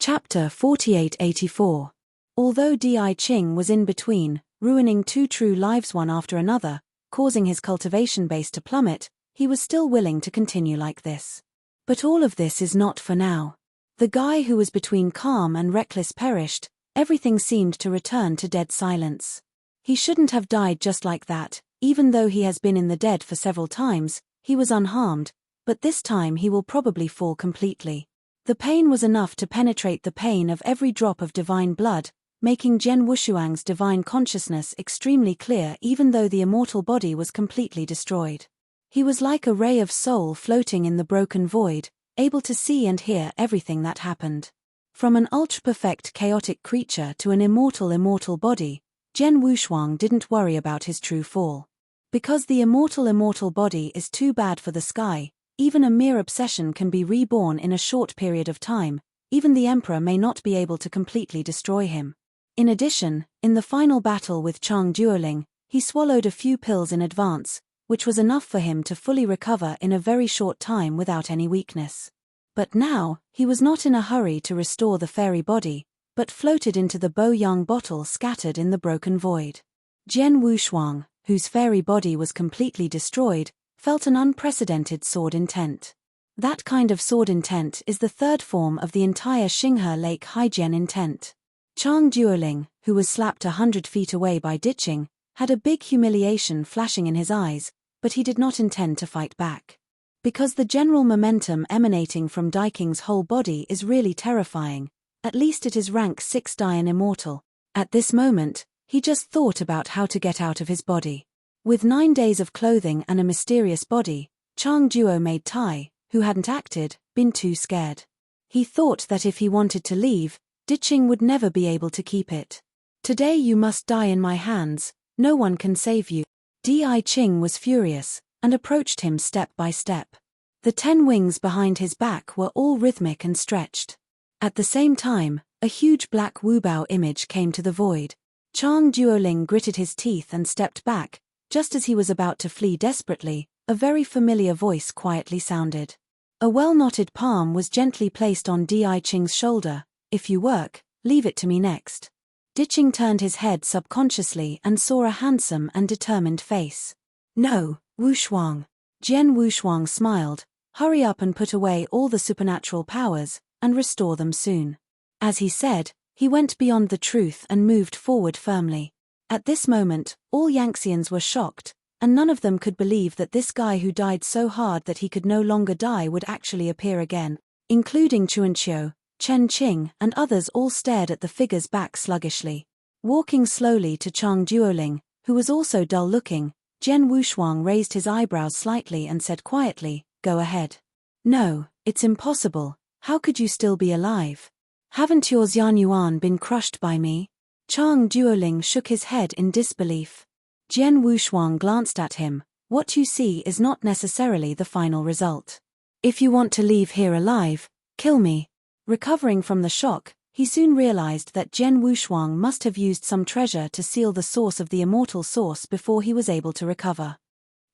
Chapter 4884. Although Di Qing was in between, ruining two true lives one after another, causing his cultivation base to plummet, he was still willing to continue like this. But all of this is not for now. The guy who was between calm and reckless perished, everything seemed to return to dead silence. He shouldn't have died just like that, even though he has been in the dead for several times, he was unharmed, but this time he will probably fall completely. The pain was enough to penetrate the pain of every drop of divine blood, making Zhen Wushuang's divine consciousness extremely clear even though the immortal body was completely destroyed. He was like a ray of soul floating in the broken void, able to see and hear everything that happened. From an ultra-perfect chaotic creature to an immortal body, Zhen Wushuang didn't worry about his true fall. Because the immortal body is too bad for the sky, even a mere obsession can be reborn in a short period of time, even the emperor may not be able to completely destroy him. In addition, in the final battle with Chang Duoling, he swallowed a few pills in advance, which was enough for him to fully recover in a very short time without any weakness. But now, he was not in a hurry to restore the fairy body, but floated into the Bo-Yang bottle scattered in the broken void. Zhen Wushuang, whose fairy body was completely destroyed, felt an unprecedented sword intent. That kind of sword intent is the third form of the entire Xinghe Lake Hygiene intent. Chang Duoling, who was slapped 100 feet away by ditching, had a big humiliation flashing in his eyes, but he did not intend to fight back. Because the general momentum emanating from Daiking's whole body is really terrifying, at least it is rank 6 Dian immortal. At this moment, he just thought about how to get out of his body. With 9 days of clothing and a mysterious body, Chang Duo made Tai, who hadn't acted, been too scared. He thought that if he wanted to leave, Ditching would never be able to keep it. Today you must die in my hands, no one can save you. Di Qing was furious, and approached him step by step. The 10 wings behind his back were all rhythmic and stretched. At the same time, a huge black Wubao image came to the void. Chang Duoling gritted his teeth and stepped back. Just as he was about to flee desperately, a very familiar voice quietly sounded. A well-knotted palm was gently placed on Di Qing's shoulder. If you work, leave it to me next. Diching turned his head subconsciously and saw a handsome and determined face. No, Wushuang. Zhen Wushuang smiled. Hurry up and put away all the supernatural powers, and restore them soon. As he said, he went beyond the truth and moved forward firmly. At this moment, all Yangtzeans were shocked, and none of them could believe that this guy who died so hard that he could no longer die would actually appear again, including Chuanqiu, Chen Qing and others all stared at the figure's back sluggishly. Walking slowly to Chang Duoling, who was also dull-looking, Zhen Wushuang raised his eyebrows slightly and said quietly, "Go ahead." "No, it's impossible, how could you still be alive? Haven't your Xianyuan been crushed by me?" Chang Duoling shook his head in disbelief. Zhen Wushuang glanced at him. "What you see is not necessarily the final result. If you want to leave here alive, kill me." Recovering from the shock, he soon realized that Zhen Wushuang must have used some treasure to seal the source of the immortal source before he was able to recover.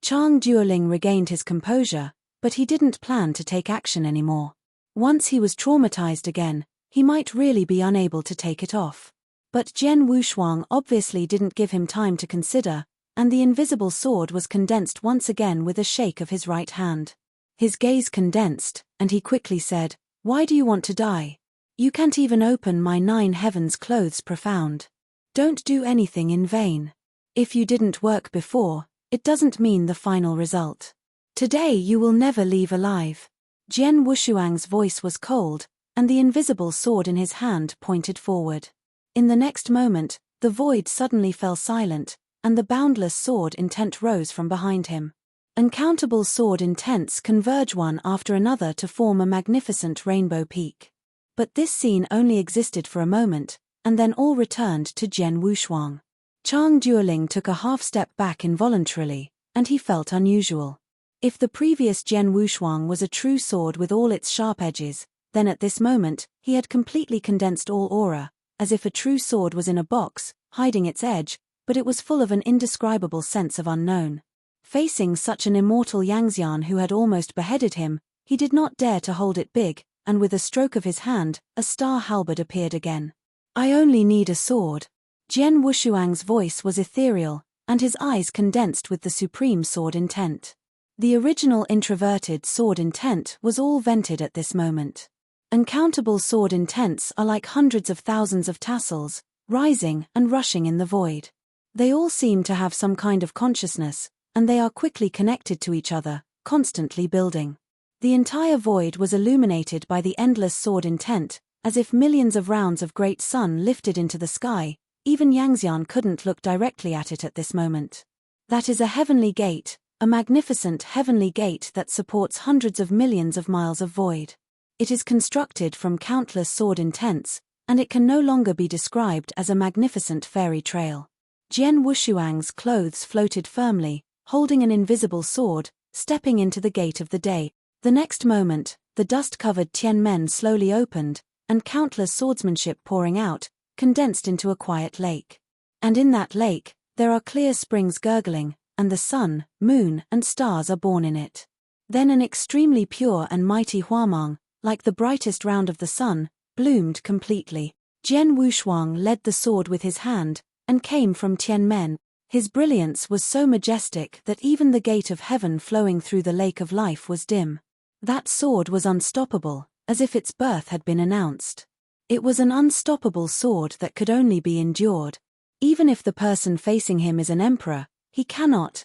Chang Duoling regained his composure, but he didn't plan to take action anymore. Once he was traumatized again, he might really be unable to take it off. But Zhen Wushuang obviously didn't give him time to consider, and the invisible sword was condensed once again with a shake of his right hand. His gaze condensed, and he quickly said, "Why do you want to die? You can't even open my 9 heavens clothes profound. Don't do anything in vain. If you didn't work before, it doesn't mean the final result. Today you will never leave alive." Zhen Wushuang's voice was cold, and the invisible sword in his hand pointed forward. In the next moment, the void suddenly fell silent, and the boundless sword intent rose from behind him. Uncountable sword intents converge one after another to form a magnificent rainbow peak. But this scene only existed for a moment, and then all returned to Zhen Wushuang. Chang Duoling took a half-step back involuntarily, and he felt unusual. If the previous Zhen Wushuang was a true sword with all its sharp edges, then at this moment, he had completely condensed all aura, as if a true sword was in a box, hiding its edge, but it was full of an indescribable sense of unknown. Facing such an immortal Yangtzean who had almost beheaded him, he did not dare to hold it big, and with a stroke of his hand, a star halberd appeared again. "I only need a sword." Jian Wushuang's voice was ethereal, and his eyes condensed with the supreme sword intent. The original introverted sword intent was all vented at this moment. Uncountable sword intents are like hundreds of thousands of tassels, rising and rushing in the void. They all seem to have some kind of consciousness, and they are quickly connected to each other, constantly building. The entire void was illuminated by the endless sword intent, as if millions of rounds of great sun lifted into the sky. Even Yangxian couldn't look directly at it at this moment. That is a heavenly gate, a magnificent heavenly gate that supports hundreds of millions of miles of void. It is constructed from countless sword intents, and it can no longer be described as a magnificent fairy trail. Jian Wushuang's clothes floated firmly, holding an invisible sword, stepping into the gate of the day. The next moment, the dust-covered Tianmen slowly opened, and countless swordsmanship pouring out, condensed into a quiet lake. And in that lake, there are clear springs gurgling, and the sun, moon, and stars are born in it. Then an extremely pure and mighty huamang, like the brightest round of the sun, bloomed completely. Jian Wushuang led the sword with his hand, and came from Tianmen. His brilliance was so majestic that even the gate of heaven flowing through the lake of life was dim. That sword was unstoppable, as if its birth had been announced. It was an unstoppable sword that could only be endured. Even if the person facing him is an emperor, he cannot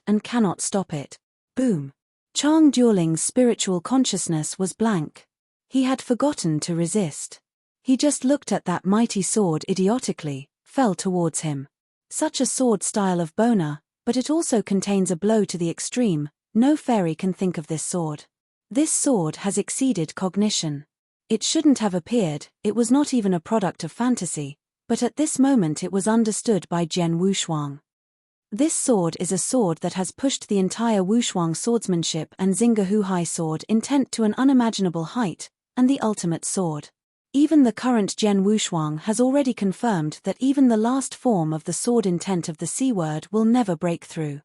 stop it. Boom. Chang Duoling's spiritual consciousness was blank. He had forgotten to resist. He just looked at that mighty sword idiotically, fell towards him. Such a sword style of boner, but it also contains a blow to the extreme. No fairy can think of this sword. This sword has exceeded cognition. It shouldn't have appeared, it was not even a product of fantasy, but at this moment it was understood by Jian Wushuang. This sword is a sword that has pushed the entire Wushuang swordsmanship and Xinggehuhai sword intent to an unimaginable height, and the ultimate sword. Even the current Jian Wushuang has already confirmed that even the last form of the sword intent of the C word will never break through.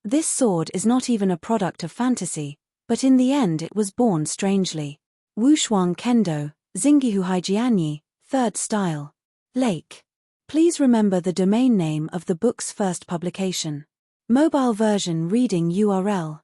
This sword is not even a product of fantasy, but in the end it was born strangely. Wushuang Kendo, Xinggehuhai Jianyi, 3rd style. Lake. Please remember the domain name of the book's first publication. Mobile version reading URL.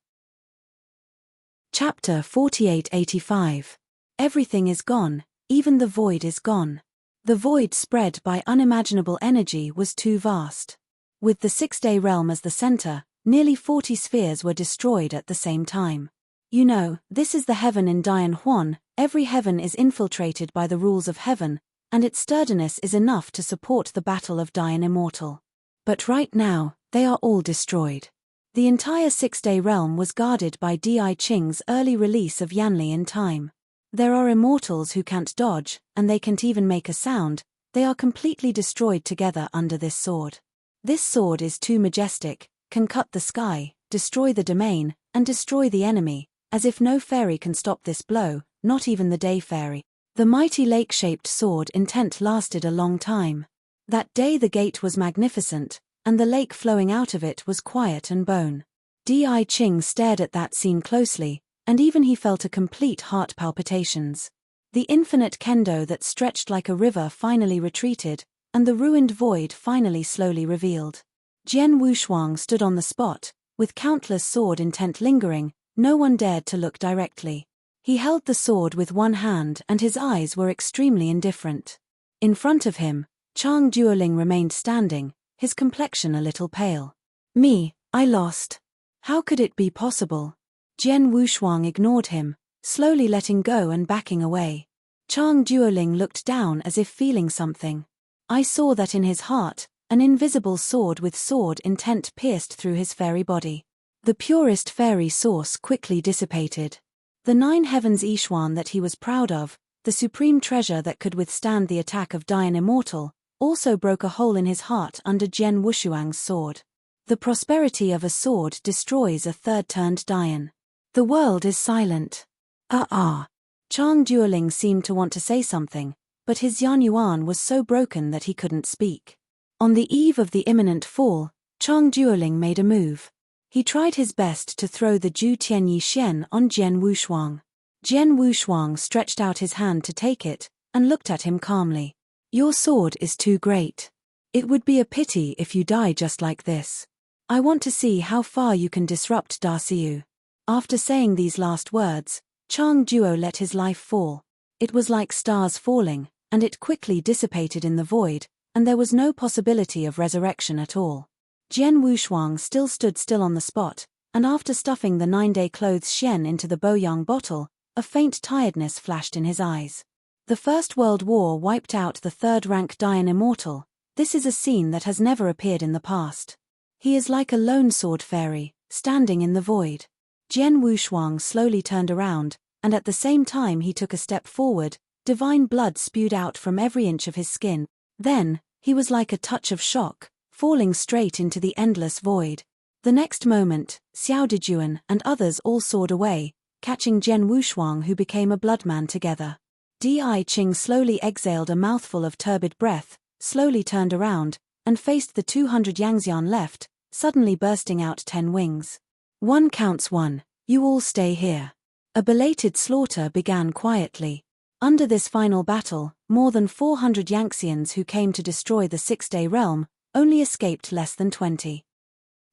Chapter 4885. Everything is gone, even the void is gone. The void spread by unimaginable energy was too vast. With the 6-day realm as the center, nearly 40 spheres were destroyed at the same time. You know, this is the heaven in Dian Huan. Every heaven is infiltrated by the rules of heaven, and its sturdiness is enough to support the battle of Dian Immortal. But right now, they are all destroyed. The entire 6-day realm was guarded by Di Qing's early release of Yanli in time. There are immortals who can't dodge, and they can't even make a sound. They are completely destroyed together under this sword. This sword is too majestic, can cut the sky, destroy the domain, and destroy the enemy, as if no fairy can stop this blow, not even the day fairy. The mighty lake-shaped sword intent lasted a long time. That day the gate was magnificent, and the lake flowing out of it was quiet and bone. Di Qing stared at that scene closely, and even he felt a complete heart palpitations. The infinite kendo that stretched like a river finally retreated, and the ruined void finally slowly revealed. Jian Wushuang stood on the spot, with countless sword intent lingering. No one dared to look directly. He held the sword with one hand and his eyes were extremely indifferent. In front of him, Chang Duoling remained standing, his complexion a little pale. "Me, I lost. How could it be possible?" Jian Wushuang ignored him, slowly letting go and backing away. Chang Duoling looked down as if feeling something. I saw that in his heart, an invisible sword with sword intent pierced through his fairy body. The purest fairy source quickly dissipated. The 9 heavens Yixuan that he was proud of, the supreme treasure that could withstand the attack of Dian Immortal, also broke a hole in his heart under Jian Wushuang's sword. The prosperity of a sword destroys a third-turned Dian. The world is silent. Chang Duoling seemed to want to say something, but his Yanyuan was so broken that he couldn't speak. On the eve of the imminent fall, Chang Duoling made a move. He tried his best to throw the Ju Tianyi Xian on Jian Wushuang. Jian Wushuang stretched out his hand to take it, and looked at him calmly. Your sword is too great. It would be a pity if you die just like this. I want to see how far you can disrupt Darciu. After saying these last words, Chang Duo let his life fall. It was like stars falling, and it quickly dissipated in the void, and there was no possibility of resurrection at all. Jian Wushuang still stood still on the spot, and after stuffing the 9-day clothes Xian into the Boyang bottle, a faint tiredness flashed in his eyes. The First World War wiped out the third-rank Dayan Immortal. This is a scene that has never appeared in the past. He is like a lone sword fairy, standing in the void. Jian Wushuang slowly turned around, and at the same time he took a step forward, divine blood spewed out from every inch of his skin. Then, he was like a touch of shock, falling straight into the endless void. The next moment, Xiao Dejuan and others all soared away, catching Jian Wushuang who became a bloodman together. Di Qing slowly exhaled a mouthful of turbid breath, slowly turned around, and faced the 200 Yangxian left, suddenly bursting out 10 wings. One counts one, you all stay here. A belated slaughter began quietly. Under this final battle, more than 400 Yangxians who came to destroy the 6-day realm, only escaped less than 20.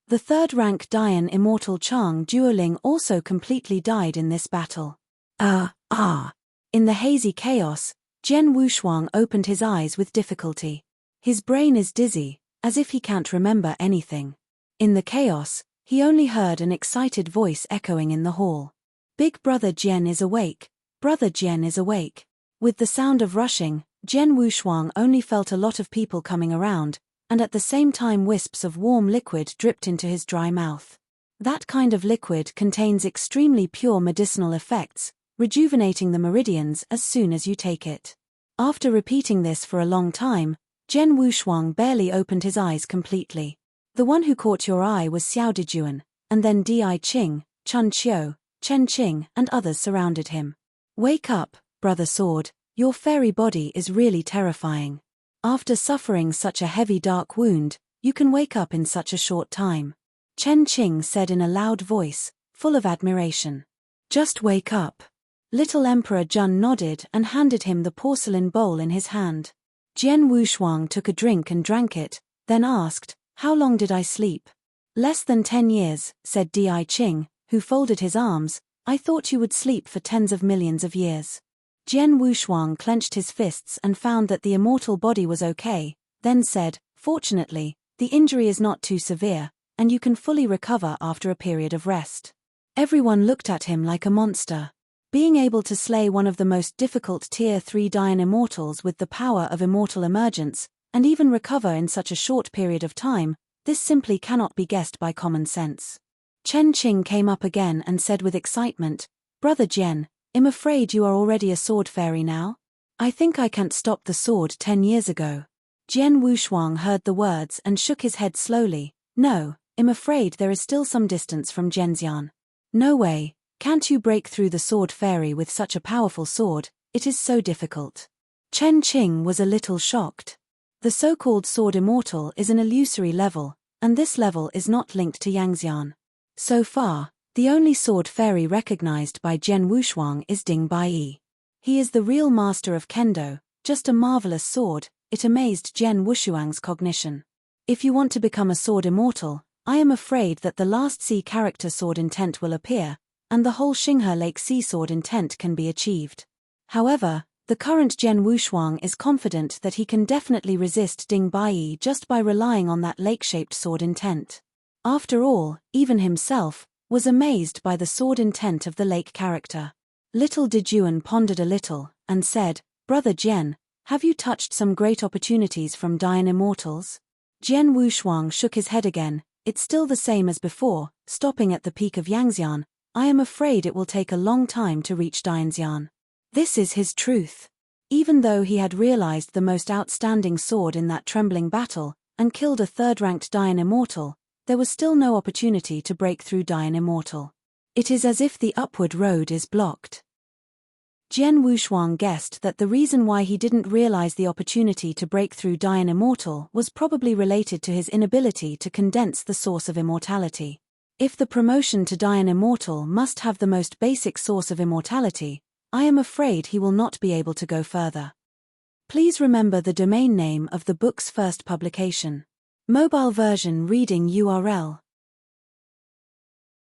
The third-rank Dayan Immortal Chang Duoling also completely died in this battle. In the hazy chaos, Jian Wushuang opened his eyes with difficulty. His brain is dizzy, as if he can't remember anything. In the chaos, he only heard an excited voice echoing in the hall. Big brother Jian is awake, brother Jian is awake. With the sound of rushing, Jian Wushuang only felt a lot of people coming around, and at the same time wisps of warm liquid dripped into his dry mouth. That kind of liquid contains extremely pure medicinal effects, rejuvenating the meridians as soon as you take it. After repeating this for a long time, Jian Wushuang barely opened his eyes completely. The one who caught your eye was Xiao Dejuan, and then Di Qing, Chun Qiu, Chen Qing and others surrounded him. Wake up, brother sword, your fairy body is really terrifying. After suffering such a heavy dark wound, you can wake up in such a short time. Chen Qing said in a loud voice, full of admiration. Just wake up. Little Emperor Jun nodded and handed him the porcelain bowl in his hand. Jian Wushuang took a drink and drank it, then asked, how long did I sleep? Less than 10 years, said Di Qing, who folded his arms. I thought you would sleep for tens of millions of years. Jian Wushuang clenched his fists and found that the immortal body was okay, then said, fortunately, the injury is not too severe, and you can fully recover after a period of rest. Everyone looked at him like a monster. Being able to slay one of the most difficult Tier 3 Dayan Immortals with the power of immortal emergence, and even recover in such a short period of time, this simply cannot be guessed by common sense. Chen Qing came up again and said with excitement, Brother Jian, I'm afraid you are already a sword fairy now? I think I can't stop the sword 10 years ago. Jian Wushuang heard the words and shook his head slowly. No, I'm afraid there is still some distance from Zhenxian. No way, can't you break through the sword fairy with such a powerful sword? It is so difficult. Chen Qing was a little shocked. The so-called sword immortal is an illusory level, and this level is not linked to Yangxian. So far, the only sword fairy recognized by Jian Wushuang is Ding Baiyi. He is the real master of kendo, just a marvelous sword. It amazed Jian Wushuang's cognition. If you want to become a sword immortal, I am afraid that the last sea character sword intent will appear, and the whole Xinghe Lake sea sword intent can be achieved. However, the current Jian Wushuang is confident that he can definitely resist Ding Baiyi just by relying on that lake-shaped sword intent. After all, even himself was amazed by the sword intent of the lake character. Little Dejuan pondered a little, and said, Brother Jian, have you touched some great opportunities from Dayan Immortals? Jian Wushuang shook his head again. It's still the same as before, stopping at the peak of Yangxian. I am afraid it will take a long time to reach Dayanxian. This is his truth. Even though he had realized the most outstanding sword in that trembling battle, and killed a third-ranked Dayan Immortal, there was still no opportunity to break through Dayan Immortal. It is as if the upward road is blocked. Jian Wushuang guessed that the reason why he didn't realize the opportunity to break through Dayan Immortal was probably related to his inability to condense the source of immortality. If the promotion to Dayan Immortal must have the most basic source of immortality, I am afraid he will not be able to go further. Please remember the domain name of the book's first publication. Mobile version reading URL.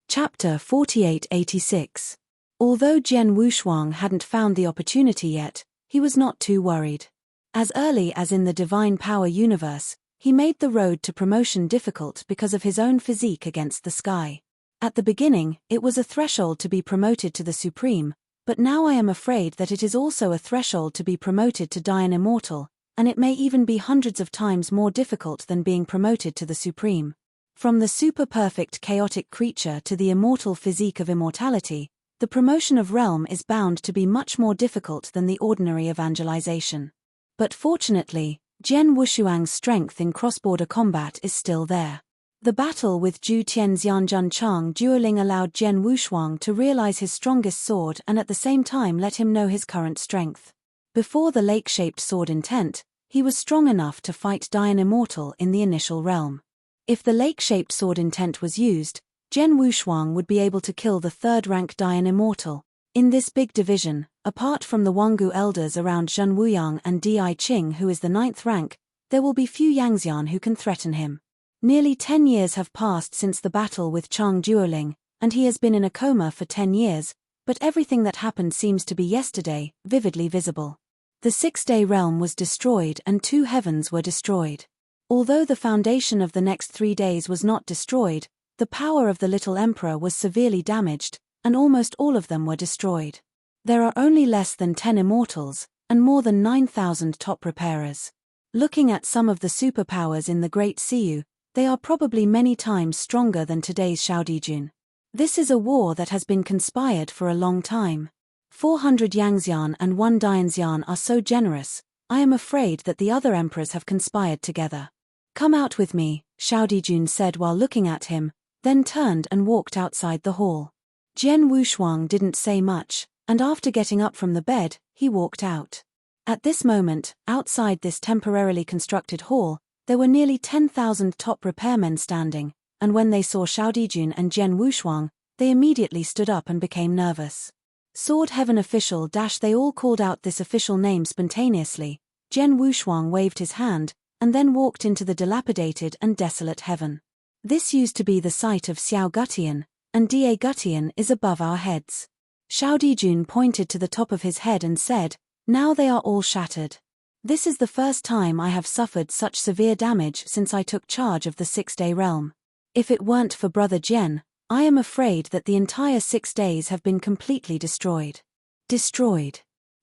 Chapter 4886. Although Jian Wushuang hadn't found the opportunity yet, he was not too worried. As early as in the Divine Power universe, he made the road to promotion difficult because of his own physique against the sky. At the beginning, it was a threshold to be promoted to the Supreme, but now I am afraid that it is also a threshold to be promoted to die an immortal, and it may even be hundreds of times more difficult than being promoted to the Supreme. From the super-perfect chaotic creature to the immortal physique of immortality, the promotion of realm is bound to be much more difficult than the ordinary evangelization. But fortunately, Jian Wushuang's strength in cross-border combat is still there. The battle with Zhu Tian's Yanjun Chang Duoling allowed Jian Wushuang to realize his strongest sword and at the same time let him know his current strength. Before the lake-shaped sword intent, he was strong enough to fight Dian Immortal in the initial realm. If the lake-shaped sword intent was used, Jian Wushuang would be able to kill the third-rank Dian Immortal. In this big division, apart from the Wangu elders around Zhen Wuyang and Di Qing who is the 9th rank, there will be few Yangxian who can threaten him. Nearly 10 years have passed since the battle with Chang Duoling, and he has been in a coma for 10 years, but everything that happened seems to be yesterday, vividly visible. The 6-day realm was destroyed and 2 heavens were destroyed. Although the foundation of the next 3 days was not destroyed, the power of the little emperor was severely damaged, and almost all of them were destroyed. There are only less than 10 immortals, and more than 9,000 top repairers. Looking at some of the superpowers in the Great Siyu, they are probably many times stronger than today's Shaodijun. This is a war that has been conspired for a long time. 400 Yangxian and 1 Dianxian are so generous, I am afraid that the other emperors have conspired together. Come out with me, Shaodijun said while looking at him, then turned and walked outside the hall. Jian Wushuang didn't say much, and after getting up from the bed, he walked out. At this moment, outside this temporarily constructed hall, there were nearly 10,000 top repairmen standing, and when they saw Shaodijun and Jian Wushuang, they immediately stood up and became nervous. Sword Heaven official — they all called out this official name spontaneously. Jian Wushuang waved his hand, and then walked into the dilapidated and desolate heaven. This used to be the site of Xiao Gutian, and Da Gutian is above our heads. Shaodijun pointed to the top of his head and said, "Now they are all shattered. This is the first time I have suffered such severe damage since I took charge of the 6-day realm. If it weren't for Brother Jian, I am afraid that the entire 6 days have been completely destroyed." Destroyed.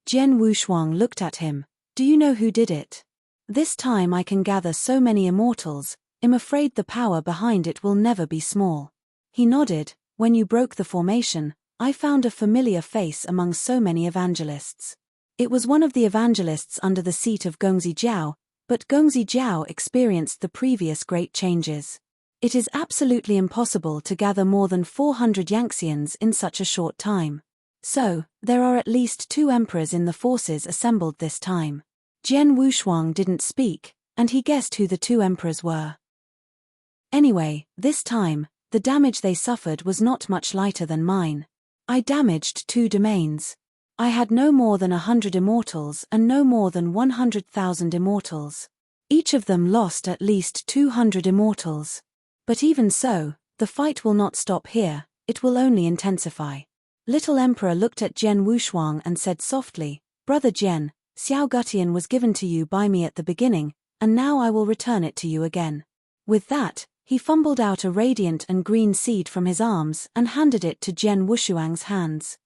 Jian Wushuang looked at him. "Do you know who did it? This time I can gather so many immortals, I'm afraid the power behind it will never be small." He nodded. "When you broke the formation, I found a familiar face among so many evangelists. It was one of the evangelists under the seat of Gongzi Jiao, but Gongzi Jiao experienced the previous great changes. It is absolutely impossible to gather more than 400 Yangxians in such a short time. So, there are at least 2 emperors in the forces assembled this time." Jian Wushuang didn't speak, and he guessed who the 2 emperors were. Anyway, this time, the damage they suffered was not much lighter than mine. I damaged 2 domains. I had no more than 100 immortals and no more than 100,000 immortals. Each of them lost at least 200 immortals. But even so, the fight will not stop here, it will only intensify. Little Emperor looked at Jian Wushuang and said softly, "Brother Jian, Xiao Gutian was given to you by me at the beginning, and now I will return it to you again." With that, he fumbled out a radiant and green seed from his arms and handed it to Jian Wushuang's hands.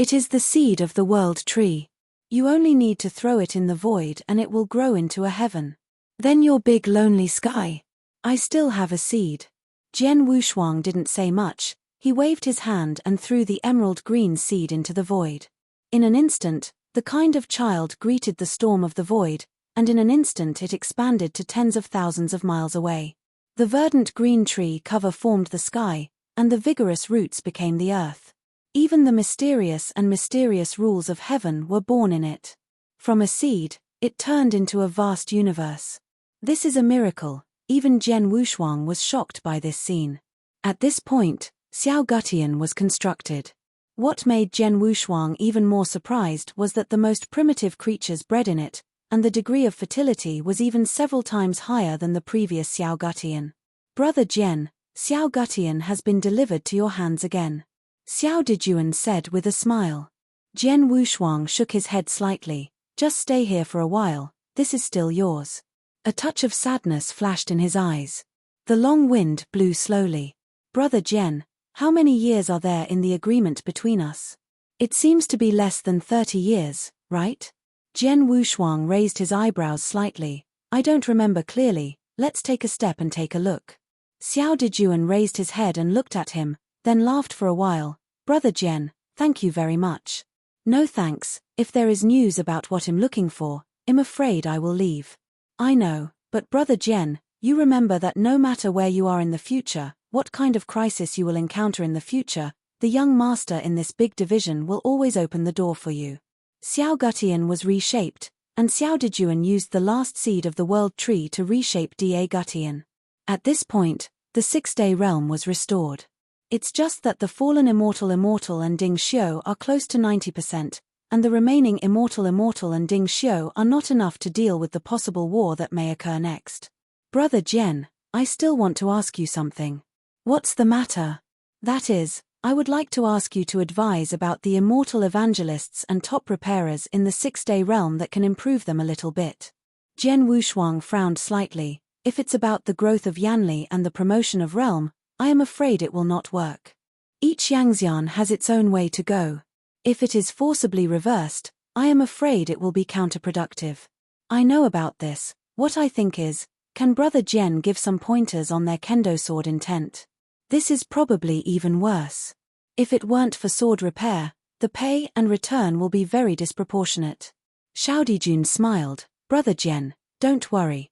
It is the seed of the world tree. You only need to throw it in the void and it will grow into a heaven. Then your big lonely sky. I still have a seed." Jian Wushuang didn't say much, he waved his hand and threw the emerald green seed into the void. In an instant, the kind of child greeted the storm of the void, and in an instant it expanded to tens of thousands of miles away. The verdant green tree cover formed the sky, and the vigorous roots became the earth. Even the mysterious rules of heaven were born in it. From a seed, it turned into a vast universe. This is a miracle. Even Jian Wushuang was shocked by this scene. At this point, Xiao Gutian was constructed. What made Zhen Wushuang even more surprised was that the most primitive creatures bred in it, and the degree of fertility was even several times higher than the previous Xiao Gutian. Brother Zhen, Xiao Gutian has been delivered to your hands again, Xiao Dijuan said with a smile. Zhen Wushuang shook his head slightly. Just stay here for a while, this is still yours. A touch of sadness flashed in his eyes. The long wind blew slowly. Brother Zhen, how many years are there in the agreement between us? It seems to be less than 30 years, right? Zhen Wushuang raised his eyebrows slightly. I don't remember clearly, let's take a step and take a look. Xiao Dijuan raised his head and looked at him, then laughed for a while. Brother Zhen, thank you very much. No thanks, if there is news about what I'm looking for, I'm afraid I will leave. I know, but Brother Zhen, you remember that no matter where you are in the future, what kind of crisis you will encounter in the future, the young master in this big division will always open the door for you. Xiao Gutian was reshaped, and Xiao Dijuan used the last seed of the world tree to reshape Da Gutian. At this point, the six-day realm was restored. It's just that the fallen immortal and Ding Xiu are close to 90%, and the remaining immortal and Ding Xiu are not enough to deal with the possible war that may occur next. Brother Zhen, I still want to ask you something. What's the matter? That is, I would like to ask you to advise about the immortal evangelists and top repairers in the six-day realm that can improve them a little bit. Zhen Wushuang frowned slightly. If it's about the growth of Yanli and the promotion of realm, I am afraid it will not work. Each Yangxian has its own way to go. If it is forcibly reversed, I am afraid it will be counterproductive. I know about this. What I think is, can Brother Zhen give some pointers on their kendo sword intent? This is probably even worse. If it weren't for sword repair, the pay and return will be very disproportionate. Xiao Dijun smiled. Brother Zhen, don't worry.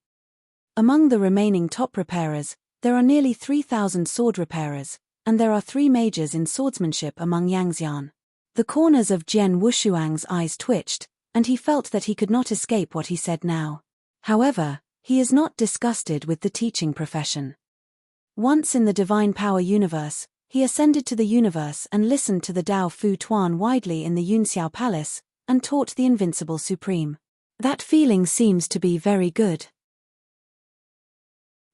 Among the remaining top repairers, there are nearly 3,000 sword repairers, and there are 3 majors in swordsmanship among Yangxian. The corners of Zhen Wushuang's eyes twitched, and he felt that he could not escape what he said now. However, he is not disgusted with the teaching profession. Once in the divine power universe, he ascended to the universe and listened to the Dao Fu Tuan widely in the Yunxiao Palace, and taught the Invincible Supreme. That feeling seems to be very good.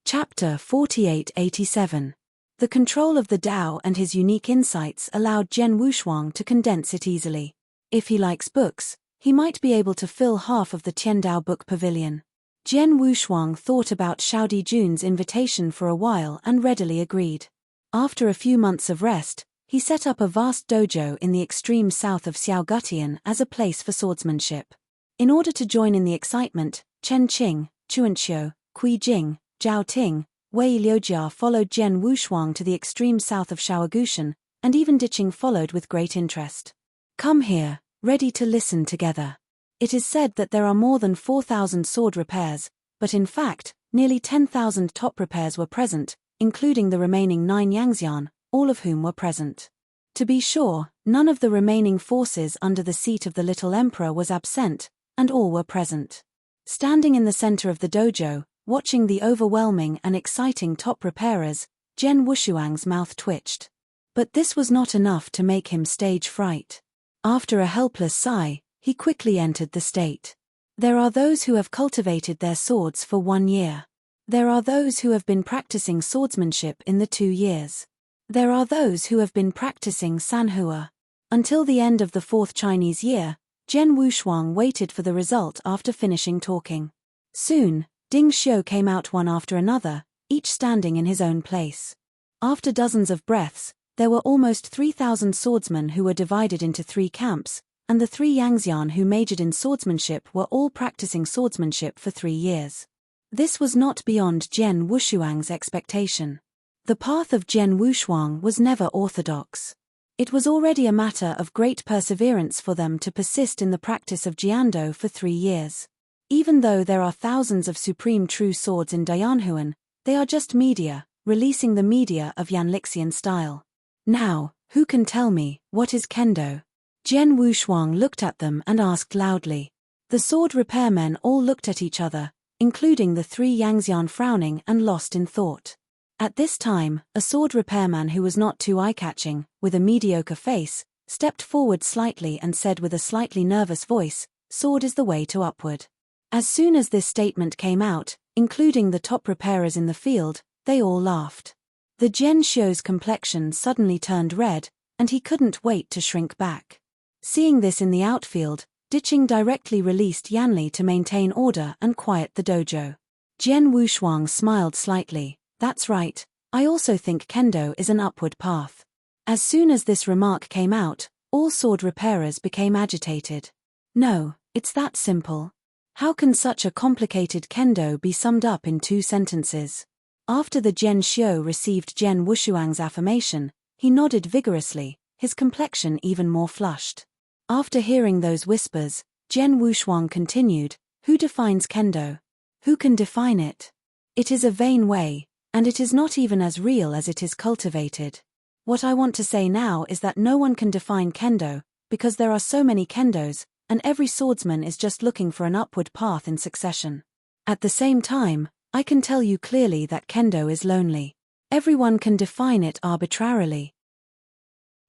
Chapter 4887. The control of the Dao and his unique insights allowed Zhen Wushuang to condense it easily. If he likes books, he might be able to fill half of the Tiandao book pavilion. Zhen Wushuang thought about Xiao Dijun's invitation for a while and readily agreed. After a few months of rest, he set up a vast dojo in the extreme south of Xiao Gutian as a place for swordsmanship. In order to join in the excitement, Chen Qing, Chuanqiu, Kui Jing, Zhao Ting, Wei Liujia followed Zhen Wushuang to the extreme south of Shaogushan, and even Diqing followed with great interest. Come here, ready to listen together. It is said that there are more than 4,000 sword repairs, but in fact, nearly 10,000 top repairs were present, including the remaining 9 Yangxian, all of whom were present. To be sure, none of the remaining forces under the seat of the little emperor was absent, and all were present. Standing in the center of the dojo, watching the overwhelming and exciting top repairers, Zhen Wushuang's mouth twitched. But this was not enough to make him stage fright. After a helpless sigh, he quickly entered the state. There are those who have cultivated their swords for 1 year. There are those who have been practicing swordsmanship in the 2 years. There are those who have been practicing sanhua. Until the end of the 4th Chinese year, Zhen Wushuang waited for the result after finishing talking. Soon, Ding Xiu came out one after another, each standing in his own place. After dozens of breaths, there were almost 3,000 swordsmen who were divided into 3 camps, and the 3 Yangxian who majored in swordsmanship were all practicing swordsmanship for 3 years. This was not beyond Zhen Wushuang's expectation. The path of Zhen Wushuang was never orthodox. It was already a matter of great perseverance for them to persist in the practice of Jiando for 3 years. Even though there are thousands of supreme true swords in Dianhuan, they are just media, releasing the media of Yanlixian style. Now, who can tell me, what is kendo? Zhen Wushuang looked at them and asked loudly. The sword repairmen all looked at each other, including the 3 Yangxian frowning and lost in thought. At this time, a sword repairman who was not too eye-catching, with a mediocre face, stepped forward slightly and said with a slightly nervous voice, "Sword is the way to upward." As soon as this statement came out, including the top repairers in the field, they all laughed. The Jian Xiu's complexion suddenly turned red, and he couldn't wait to shrink back. Seeing this in the outfield, Diqing directly released Yanli to maintain order and quiet the dojo. Jian Wushuang smiled slightly. "That's right, I also think kendo is an upward path." As soon as this remark came out, all sword repairers became agitated. No, it's that simple. How can such a complicated kendo be summed up in 2 sentences? After the Jian Xiu received Jian Wushuang's affirmation, he nodded vigorously, his complexion even more flushed. After hearing those whispers, Jian Wushuang continued, "Who defines kendo? Who can define it? It is a vain way, and it is not even as real as it is cultivated. What I want to say now is that no one can define kendo, because there are so many kendos, and every swordsman is just looking for an upward path in succession. At the same time, I can tell you clearly that kendo is lonely. Everyone can define it arbitrarily.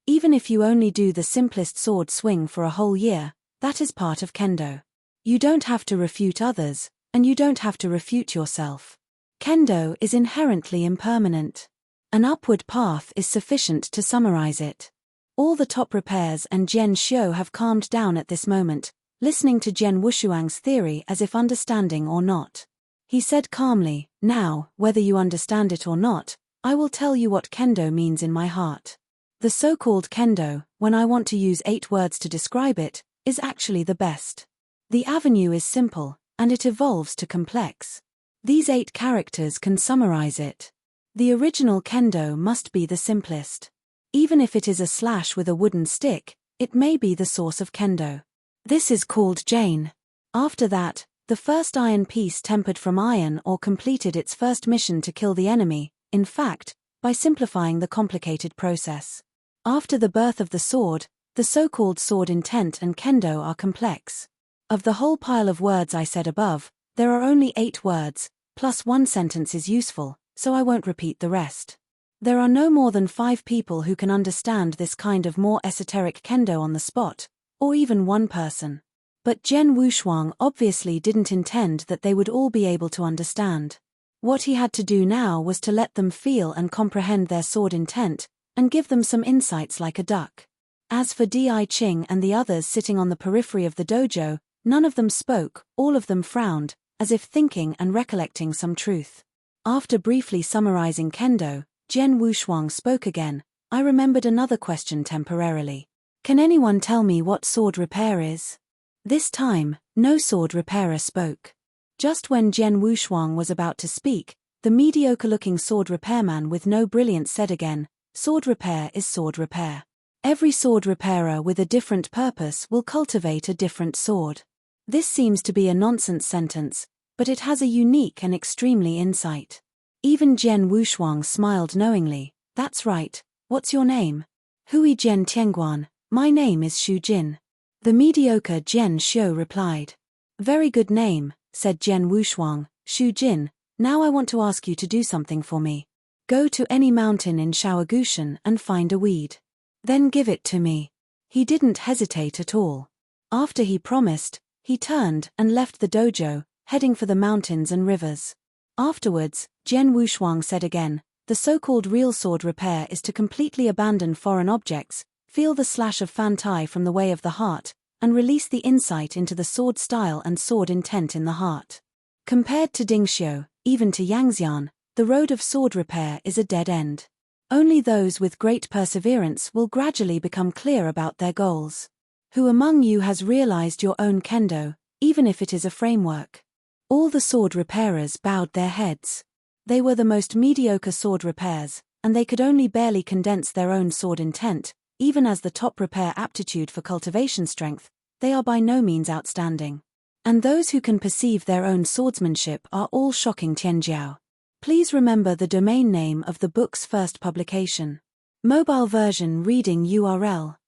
Even if you only do the simplest sword swing for a whole year, that is part of kendo. You don't have to refute others, and you don't have to refute yourself. Kendo is inherently impermanent. An upward path is sufficient to summarize it." All the top repairs and Jian Xiu have calmed down at this moment, listening to Jian Wushuang's theory as if understanding or not. He said calmly, "Now, whether you understand it or not, I will tell you what kendo means in my heart. The so-called kendo, when I want to use 8 words to describe it, is actually the best. The avenue is simple, and it evolves to complex. These 8 characters can summarize it. The original kendo must be the simplest. Even if it is a slash with a wooden stick, it may be the source of kendo. This is called Jain. After that, the first iron piece tempered from iron or completed its first mission to kill the enemy, in fact, by simplifying the complicated process. After the birth of the sword, the so-called sword intent and kendo are complex. Of the whole pile of words I said above, there are only 8 words, plus 1 sentence is useful, so I won't repeat the rest. There are no more than 5 people who can understand this kind of more esoteric kendo on the spot, or even 1 person. But Jian Wushuang obviously didn't intend that they would all be able to understand. What he had to do now was to let them feel and comprehend their sword intent, and give them some insights like a duck. As for Di Qing and the others sitting on the periphery of the dojo, none of them spoke, all of them frowned, as if thinking and recollecting some truth. After briefly summarizing kendo, Jian Wushuang spoke again. "I remembered another question temporarily. Can anyone tell me what sword repair is?" This time, no sword repairer spoke. Just when Jian Wushuang was about to speak, the mediocre-looking sword repairman with no brilliance said again, "Sword repair is sword repair. Every sword repairer with a different purpose will cultivate a different sword." This seems to be a nonsense sentence, but it has a unique and extremely insight. Even Jian Wushuang smiled knowingly. "That's right, what's your name?" "Hui Jian Tianguan, my name is Xu Jin." The mediocre Jian Xiu replied. "Very good name," said Jian Wushuang. "Xu Jin, now I want to ask you to do something for me. Go to any mountain in Shaogushan and find a weed. Then give it to me." He didn't hesitate at all. After he promised, he turned and left the dojo, heading for the mountains and rivers. Afterwards, Jian Wushuang said again, "The so-called real sword repair is to completely abandon foreign objects, feel the slash of fan tai from the way of the heart, and release the insight into the sword style and sword intent in the heart. Compared to Dingxiu, even to Yangxian, the road of sword repair is a dead end. Only those with great perseverance will gradually become clear about their goals. Who among you has realized your own kendo, even if it is a framework?" All the sword repairers bowed their heads. They were the most mediocre sword repairs, and they could only barely condense their own sword intent. Even as the top repair aptitude for cultivation strength, they are by no means outstanding. And those who can perceive their own swordsmanship are all shocking Tianjiao. Please remember the domain name of the book's first publication. Mobile version reading URL.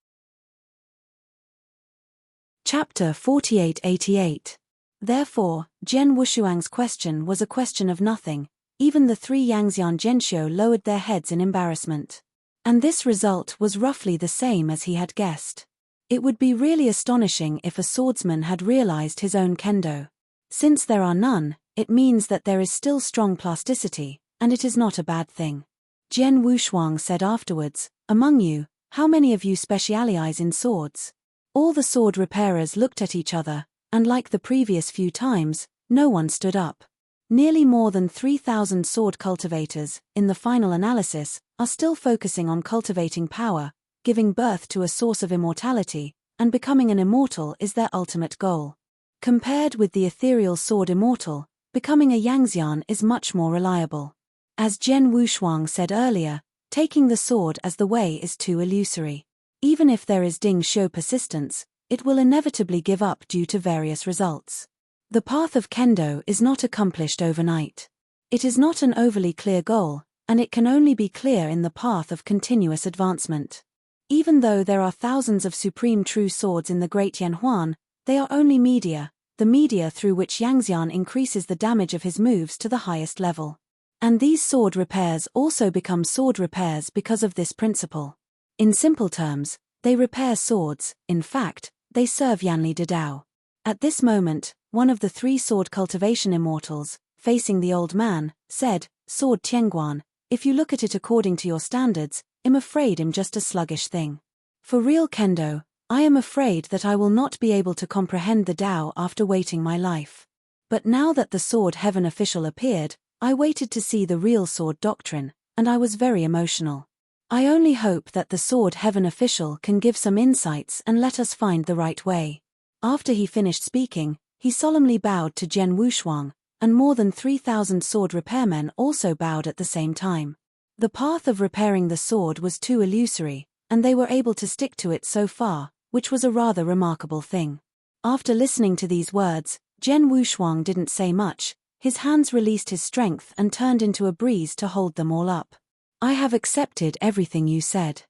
Chapter 4888. Therefore, Jian Wushuang's question was a question of nothing. Even the 3 Yangxian Zhenxiu lowered their heads in embarrassment. And this result was roughly the same as he had guessed. It would be really astonishing if a swordsman had realized his own kendo. Since there are none, it means that there is still strong plasticity, and it is not a bad thing. Jian Wushuang said afterwards, "Among you, how many of you specialize in swords?" All the sword repairers looked at each other, and like the previous few times, no one stood up. Nearly more than 3,000 sword cultivators, in the final analysis, are still focusing on cultivating power, giving birth to a source of immortality, and becoming an immortal is their ultimate goal. Compared with the ethereal sword immortal, becoming a Yangxian is much more reliable. As Jian Wushuang said earlier, taking the sword as the way is too illusory. Even if there is Ding Shou persistence, it will inevitably give up due to various results. The path of kendo is not accomplished overnight. It is not an overly clear goal, and it can only be clear in the path of continuous advancement. Even though there are thousands of supreme true swords in the Great Yanhuan, they are only media, the media through which Yangxian increases the damage of his moves to the highest level. And these sword repairs also become sword repairs because of this principle. In simple terms, they repair swords, in fact, they serve Yanli de Dao. At this moment, one of the 3 sword cultivation immortals, facing the old man, said, "Sword Tianguan, if you look at it according to your standards, I'm afraid I'm just a sluggish thing. For real kendo, I am afraid that I will not be able to comprehend the Tao after waiting my life. But now that the sword heaven official appeared, I waited to see the real sword doctrine, and I was very emotional. I only hope that the sword heaven official can give some insights and let us find the right way." After he finished speaking, he solemnly bowed to Jian Wushuang, and more than 3,000 sword repairmen also bowed at the same time. The path of repairing the sword was too illusory, and they were able to stick to it so far, which was a rather remarkable thing. After listening to these words, Jian Wushuang didn't say much. His hands released his strength and turned into a breeze to hold them all up. "I have accepted everything you said."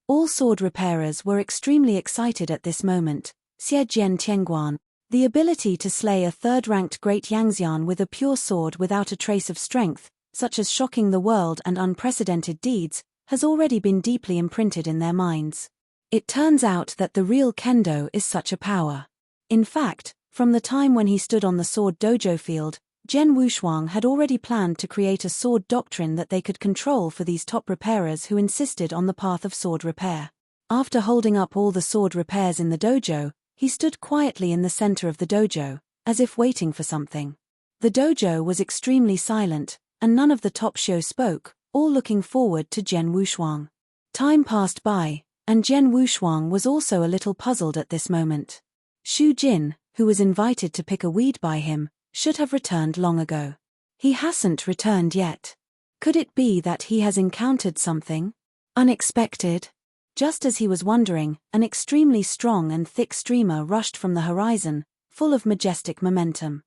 All sword repairers were extremely excited at this moment. Xie Jian Tianguan, the ability to slay a third-ranked great Yangxian with a pure sword without a trace of strength, such as shocking the world and unprecedented deeds, has already been deeply imprinted in their minds. It turns out that the real kendo is such a power. In fact, from the time when he stood on the sword dojo field, Jian Wushuang had already planned to create a sword doctrine that they could control for these top repairers who insisted on the path of sword repair. After holding up all the sword repairs in the dojo, he stood quietly in the center of the dojo, as if waiting for something. The dojo was extremely silent, and none of the top show spoke, all looking forward to Jian Wushuang. Time passed by, and Jian Wushuang was also a little puzzled at this moment. Xu Jin, who was invited to pick a weed by him, should have returned long ago. He hasn't returned yet. Could it be that he has encountered something unexpected? Just as he was wondering, an extremely strong and thick streamer rushed from the horizon, full of majestic momentum.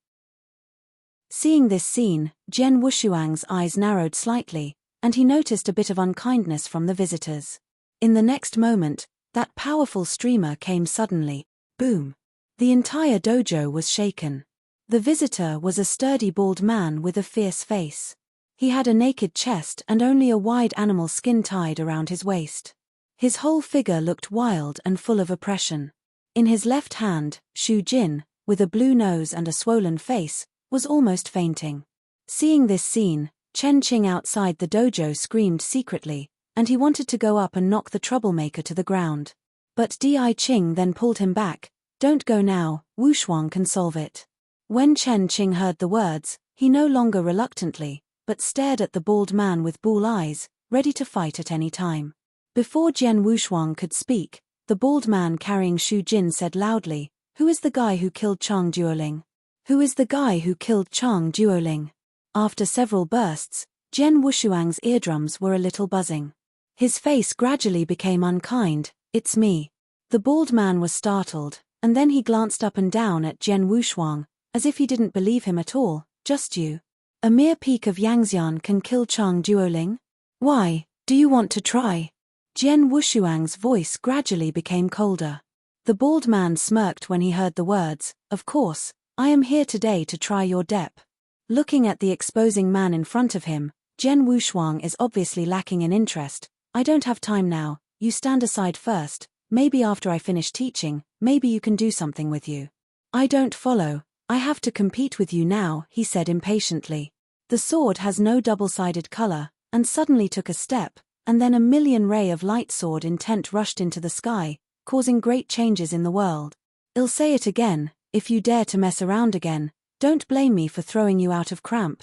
Seeing this scene, Jian Wushuang's eyes narrowed slightly, and he noticed a bit of unkindness from the visitors. In the next moment, that powerful streamer came suddenly. Boom! The entire dojo was shaken. The visitor was a sturdy bald man with a fierce face. He had a naked chest and only a wide animal skin tied around his waist. His whole figure looked wild and full of oppression. In his left hand, Xu Jin, with a blue nose and a swollen face, was almost fainting. Seeing this scene, Chen Qing outside the dojo screamed secretly, and he wanted to go up and knock the troublemaker to the ground. But Di Qing then pulled him back. "Don't go now, Wushuang can solve it." When Chen Qing heard the words, he no longer reluctantly, but stared at the bald man with bull eyes, ready to fight at any time. Before Jian Wushuang could speak, the bald man carrying Xu Jin said loudly, "Who is the guy who killed Chang Duoling? Who is the guy who killed Chang Duoling?" After several bursts, Jian Wushuang's eardrums were a little buzzing. His face gradually became unkind. "It's me." The bald man was startled, and then he glanced up and down at Jian Wushuang, as if he didn't believe him at all. "Just you? A mere peak of Yangxian can kill Chang Duoling? Why, do you want to try?" Jian Wushuang's voice gradually became colder. The bald man smirked when he heard the words, "Of course, I am here today to try your depth." Looking at the exposing man in front of him, Jian Wushuang is obviously lacking in interest, I don't have time now, you stand aside first, maybe after I finish teaching, maybe you can do something with you. I don't follow, I have to compete with you now, he said impatiently. The sword has no double-sided color, and suddenly took a step, and then a million ray of light sword intent rushed into the sky, causing great changes in the world. I'll say it again, if you dare to mess around again, don't blame me for throwing you out of cramp.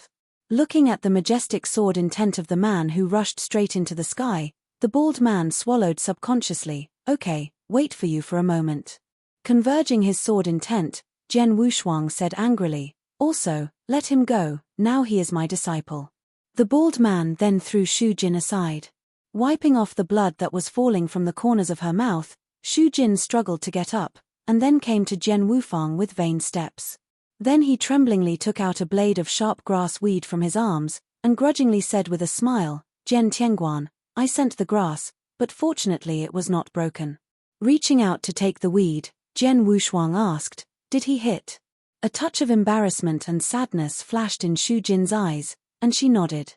Looking at the majestic sword intent of the man who rushed straight into the sky, the bald man swallowed subconsciously. Okay, wait for you for a moment. Converging his sword intent, Jian Wushuang said angrily, also, let him go, now he is my disciple. The bald man then threw Shu Jin aside. Wiping off the blood that was falling from the corners of her mouth, Shu Jin struggled to get up, and then came to Jian Wufang with vain steps. Then he tremblingly took out a blade of sharp grass weed from his arms, and grudgingly said with a smile, Jian Tianguan, I sent the grass, but fortunately it was not broken. Reaching out to take the weed, Jian Wushuang asked, did he hit? A touch of embarrassment and sadness flashed in Shu Jin's eyes, and she nodded.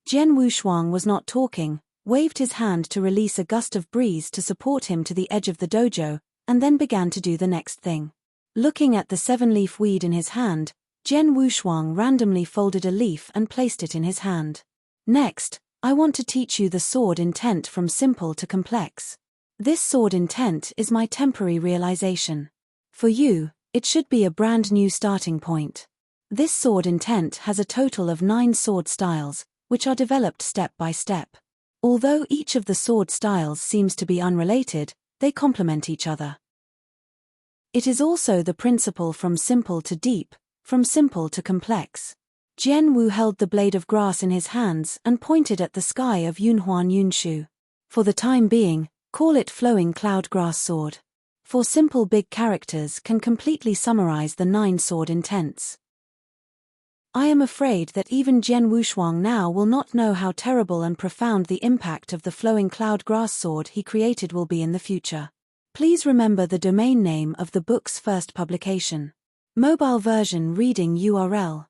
Jian Wushuang was not talking, waved his hand to release a gust of breeze to support him to the edge of the dojo, and then began to do the next thing. Looking at the 7-leaf weed in his hand, Jian Wushuang randomly folded a leaf and placed it in his hand. Next, I want to teach you the sword intent from simple to complex. This sword intent is my temporary realization. For you, it should be a brand new starting point. This sword intent has a total of 9 sword styles, which are developed step by step. Although each of the sword styles seems to be unrelated, they complement each other. It is also the principle from simple to deep, from simple to complex. Jian Wu held the blade of grass in his hands and pointed at the sky of Yunhuan Yunshu. For the time being, call it flowing cloud grass sword. For simple big characters can completely summarize the 9 sword intents. I am afraid that even Jian Wushuang now will not know how terrible and profound the impact of the flowing cloud grass sword he created will be in the future. Please remember the domain name of the book's first publication. Mobile version reading URL.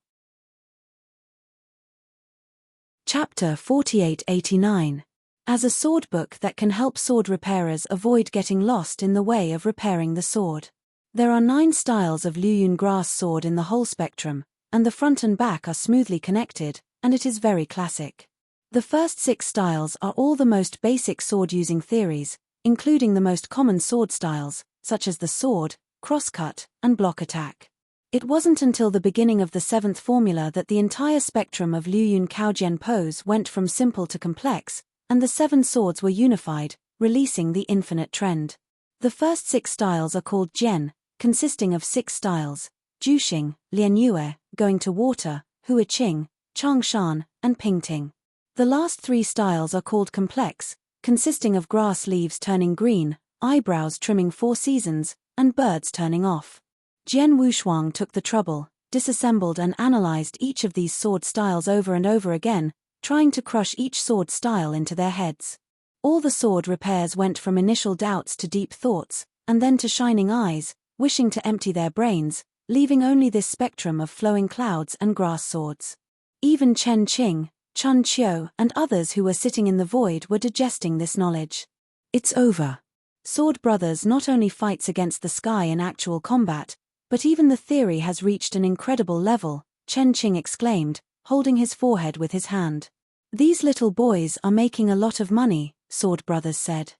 Chapter 4889. As a sword book that can help sword repairers avoid getting lost in the way of repairing the sword. There are 9 styles of Luyun grass sword in the whole spectrum, and the front and back are smoothly connected, and it is very classic. The first 6 styles are all the most basic sword-using theories, including the most common sword styles, such as the sword, crosscut, and block attack. It wasn't until the beginning of the 7th formula that the entire spectrum of Luyun Kaojian pose went from simple to complex, and the 7 swords were unified, releasing the infinite trend. The first 6 styles are called Jian, consisting of 6 styles, Juxing, Lianyue, going to water, Huiqing, Changshan, and Pingting. The last 3 styles are called complex, consisting of grass leaves turning green, eyebrows trimming 4 seasons, and birds turning off. Jian Wushuang took the trouble, disassembled and analyzed each of these sword styles over and over again, trying to crush each sword style into their heads. All the sword repairs went from initial doubts to deep thoughts, and then to shining eyes, wishing to empty their brains, leaving only this spectrum of flowing clouds and grass swords. Even Chen Qing, Chun Qiu, and others who were sitting in the void were digesting this knowledge. It's over. Sword Brothers not only fights against the sky in actual combat, but even the theory has reached an incredible level, Chen Qing exclaimed, holding his forehead with his hand. These little boys are making a lot of money, Sword Brothers said.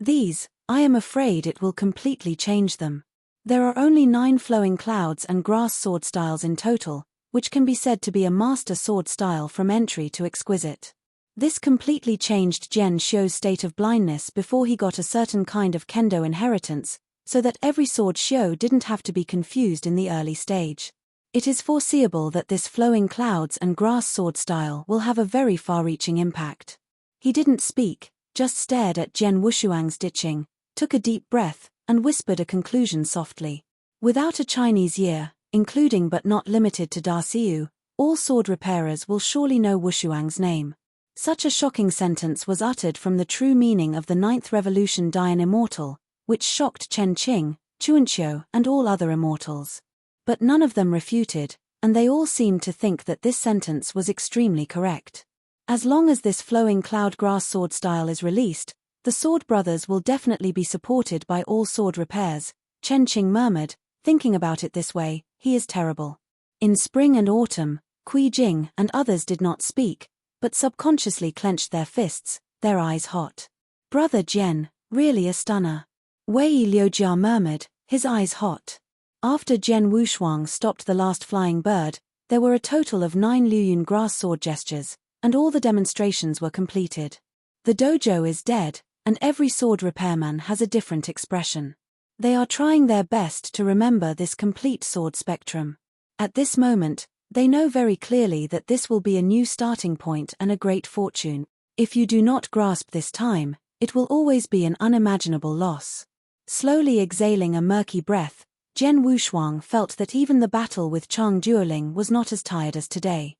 I am afraid it will completely change them. There are only 9 flowing clouds and grass sword styles in total, which can be said to be a master sword style from entry to exquisite. This completely changed Jian Xiu's state of blindness before he got a certain kind of kendo inheritance, so that every sword Xiu didn't have to be confused in the early stage. It is foreseeable that this flowing clouds and grass sword style will have a very far-reaching impact. He didn't speak, just stared at Jian Wushuang's ditching, took a deep breath, and whispered a conclusion softly. Without a Chinese year, including but not limited to Darciu, all sword repairers will surely know Wushuang's name. Such a shocking sentence was uttered from the true meaning of the 9th Revolution Dian Immortal, which shocked Chen Qing, Chuanqiu, and all other immortals. But none of them refuted, and they all seemed to think that this sentence was extremely correct. As long as this flowing cloud grass sword style is released, the Sword Brothers will definitely be supported by all sword repairs, Chen Qing murmured, thinking about it this way, he is terrible. In spring and autumn, Kui Jing and others did not speak, but subconsciously clenched their fists, their eyes hot. Brother Jian, really a stunner. Wei Liujia murmured, his eyes hot. After Jian Wushuang stopped the last flying bird, there were a total of 9 Luyun grass sword gestures, and all the demonstrations were completed. The dojo is dead, and every sword repairman has a different expression. They are trying their best to remember this complete sword spectrum. At this moment, they know very clearly that this will be a new starting point and a great fortune. If you do not grasp this time, it will always be an unimaginable loss. Slowly exhaling a murky breath, Jian Wushuang felt that even the battle with Chang Duoling was not as tired as today.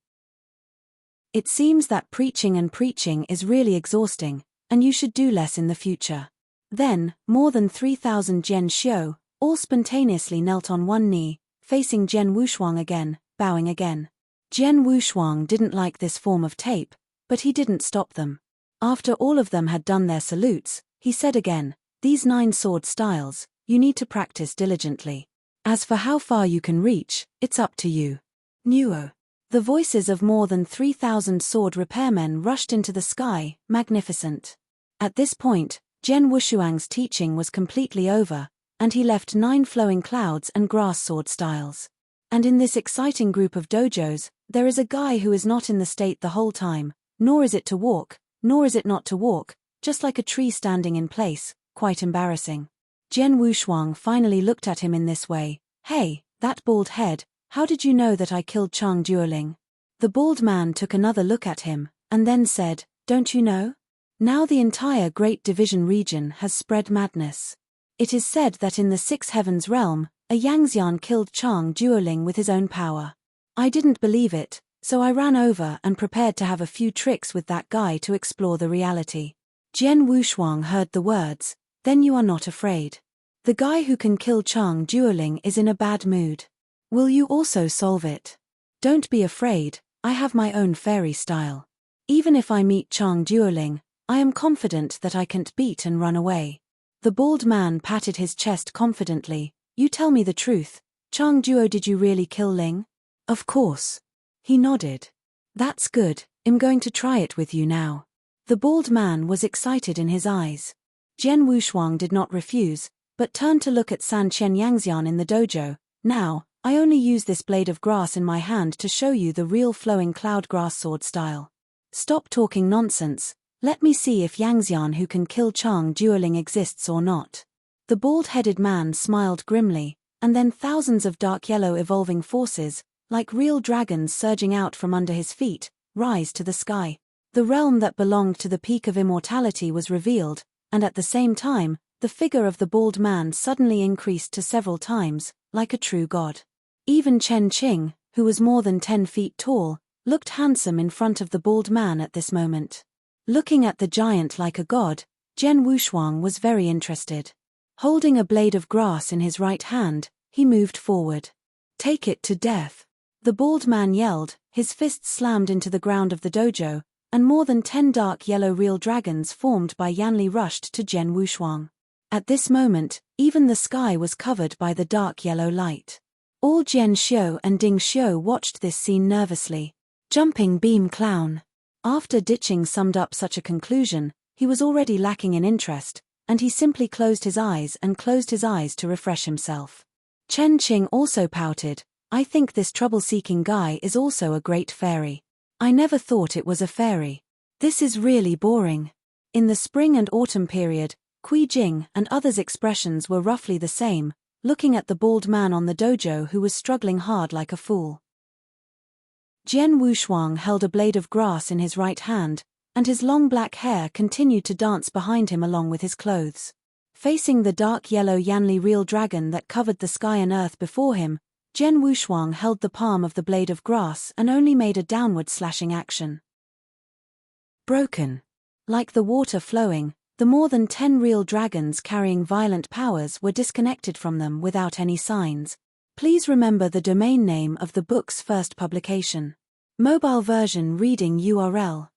It seems that preaching is really exhausting, and you should do less in the future. Then, more than 3,000 Jian Xiu, all spontaneously knelt on one knee, facing Jian Wushuang again, bowing again. Jian Wushuang didn't like this form of tape, but he didn't stop them. After all of them had done their salutes, he said again, these 9 sword styles, you need to practice diligently. As for how far you can reach, it's up to you. Nuo. The voices of more than 3,000 sword repairmen rushed into the sky, magnificent. At this point, Jian Wushuang's teaching was completely over, and he left 9 flowing clouds and grass sword styles. And in this exciting group of dojos, there is a guy who is not in the state the whole time, nor is it to walk, nor is it not to walk, just like a tree standing in place, quite embarrassing. Jian Wushuang finally looked at him in this way, hey, that bald head, how did you know that I killed Chang Duoling? The bald man took another look at him, and then said, don't you know? Now the entire Great Division region has spread madness. It is said that in the 6 Heavens realm, a Yangxian killed Chang Duoling with his own power. I didn't believe it, so I ran over and prepared to have a few tricks with that guy to explore the reality. Jian Wushuang heard the words, then you are not afraid. The guy who can kill Chang Duoling is in a bad mood. Will you also solve it? Don't be afraid, I have my own fairy style. Even if I meet Chang Duoling, I am confident that I can't beat and run away. The bald man patted his chest confidently, you tell me the truth, Chang Duo, did you really kill Ling? Of course. He nodded. That's good, I'm going to try it with you now. The bald man was excited in his eyes. Jian Wushuang did not refuse, but turned to look at San Chen Yangxian in the dojo. Now, I only use this blade of grass in my hand to show you the real flowing cloud grass sword style. Stop talking nonsense, let me see if Yangxian who can kill Chang Duoling exists or not. The bald-headed man smiled grimly, and then thousands of dark yellow evolving forces, like real dragons surging out from under his feet, rise to the sky. The realm that belonged to the peak of immortality was revealed, and at the same time, the figure of the bald man suddenly increased to several times, like a true god. Even Chen Qing, who was more than 10 feet tall, looked handsome in front of the bald man at this moment. Looking at the giant like a god, Jian Wushuang was very interested. Holding a blade of grass in his right hand, he moved forward. Take it to death. The bald man yelled, his fists slammed into the ground of the dojo, and more than 10 dark yellow real dragons formed by Yanli rushed to Jian Wushuang. At this moment, even the sky was covered by the dark yellow light. All Jian Xiu and Ding Xiu watched this scene nervously. Jumping beam clown. After ditching summed up such a conclusion, he was already lacking in interest, and he simply closed his eyes to refresh himself. Chen Qing also pouted, I think this trouble-seeking guy is also a great fairy. I never thought it was a fairy. This is really boring. In the spring and autumn period, Kui Jing and others' expressions were roughly the same, looking at the bald man on the dojo who was struggling hard like a fool. Jian Wushuang held a blade of grass in his right hand, and his long black hair continued to dance behind him along with his clothes. Facing the dark yellow Yanli real dragon that covered the sky and earth before him, Jian Wushuang held the palm of the blade of grass and only made a downward slashing action. Broken. Like the water flowing, the more than 10 real dragons carrying violent powers were disconnected from them without any signs. Please remember the domain name of the book's first publication. Mobile version reading URL.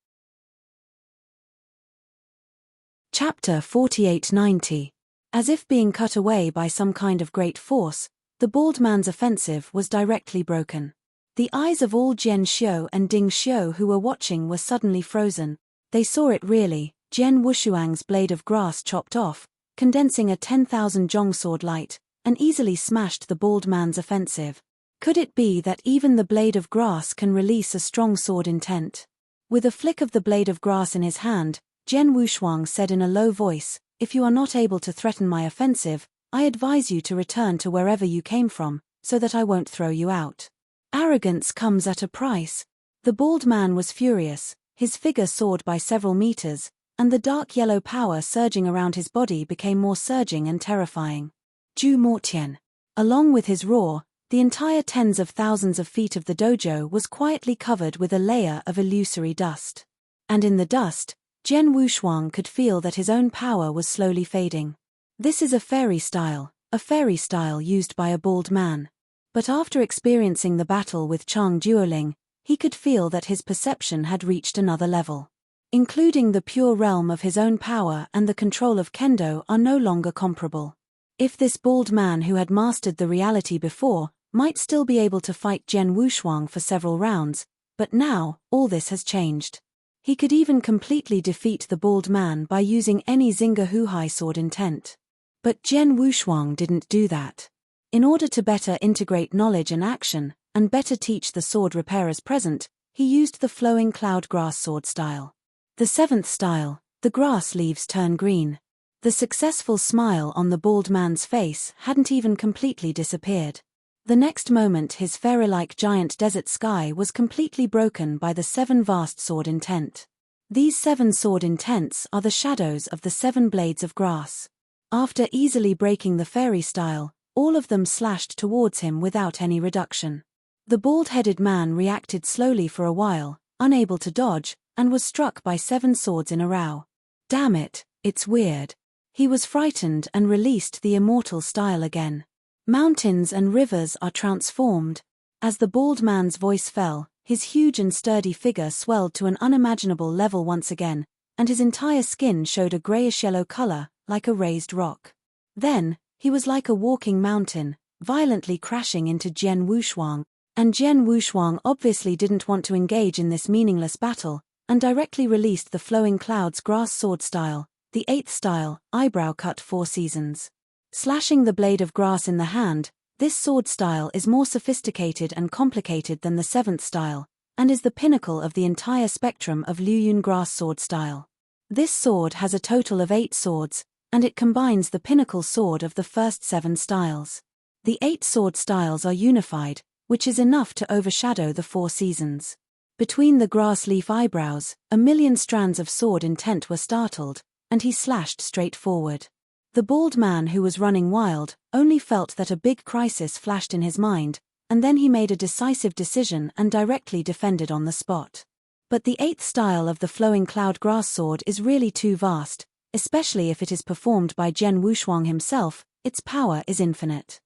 Chapter 4890. As if being cut away by some kind of great force, the bald man's offensive was directly broken. The eyes of all Jian Xiu and Ding Xiu who were watching were suddenly frozen. They saw it really. Jian Wushuang's blade of grass chopped off, condensing a 10,000 zhong sword light, and easily smashed the bald man's offensive. Could it be that even the blade of grass can release a strong sword intent? With a flick of the blade of grass in his hand, Jian Wushuang said in a low voice, "If you are not able to threaten my offensive, I advise you to return to wherever you came from, so that I won't throw you out. Arrogance comes at a price." The bald man was furious, his figure soared by several meters, and the dark yellow power surging around his body became more surging and terrifying. Zhu Mortian. Along with his roar, the entire tens of thousands of feet of the dojo was quietly covered with a layer of illusory dust. And in the dust, Jian Wushuang could feel that his own power was slowly fading. This is a fairy style used by a bald man. But after experiencing the battle with Chang Duoling, he could feel that his perception had reached another level. Including the pure realm of his own power and the control of kendo are no longer comparable. If this bald man who had mastered the reality before might still be able to fight Jian Wushuang for several rounds, but now, all this has changed. He could even completely defeat the bald man by using any Xing'e Huhai sword intent. But Jian Wushuang didn't do that. In order to better integrate knowledge and action, and better teach the sword repairers present, he used the flowing cloud grass sword style. The seventh style, the grass leaves turn green. The successful smile on the bald man's face hadn't even completely disappeared. The next moment his fairy-like giant desert sky was completely broken by the 7 vast sword intent. These 7 sword intents are the shadows of the 7 blades of grass. After easily breaking the fairy style, all of them slashed towards him without any reduction. The bald-headed man reacted slowly for a while, unable to dodge, and was struck by 7 swords in a row. Damn it, it's weird. He was frightened and released the immortal style again. Mountains and rivers are transformed. As the bald man's voice fell, his huge and sturdy figure swelled to an unimaginable level once again, and his entire skin showed a grayish-yellow color, like a raised rock. Then, he was like a walking mountain, violently crashing into Jian Wushuang, and Jian Wushuang obviously didn't want to engage in this meaningless battle, and directly released the flowing clouds grass sword style, the 8th style, eyebrow cut 4 seasons. Slashing the blade of grass in the hand, this sword style is more sophisticated and complicated than the 7th style, and is the pinnacle of the entire spectrum of Liuyun grass sword style. This sword has a total of 8 swords, and it combines the pinnacle sword of the first 7 styles. The 8 sword styles are unified, which is enough to overshadow the 4 seasons. Between the grass leaf eyebrows, a million strands of sword intent were startled, and he slashed straight forward. The bald man who was running wild only felt that a big crisis flashed in his mind, and then he made a decisive decision and directly defended on the spot. But the 8th style of the flowing cloud grass sword is really too vast, especially if it is performed by Jian Wushuang himself. Its power is infinite.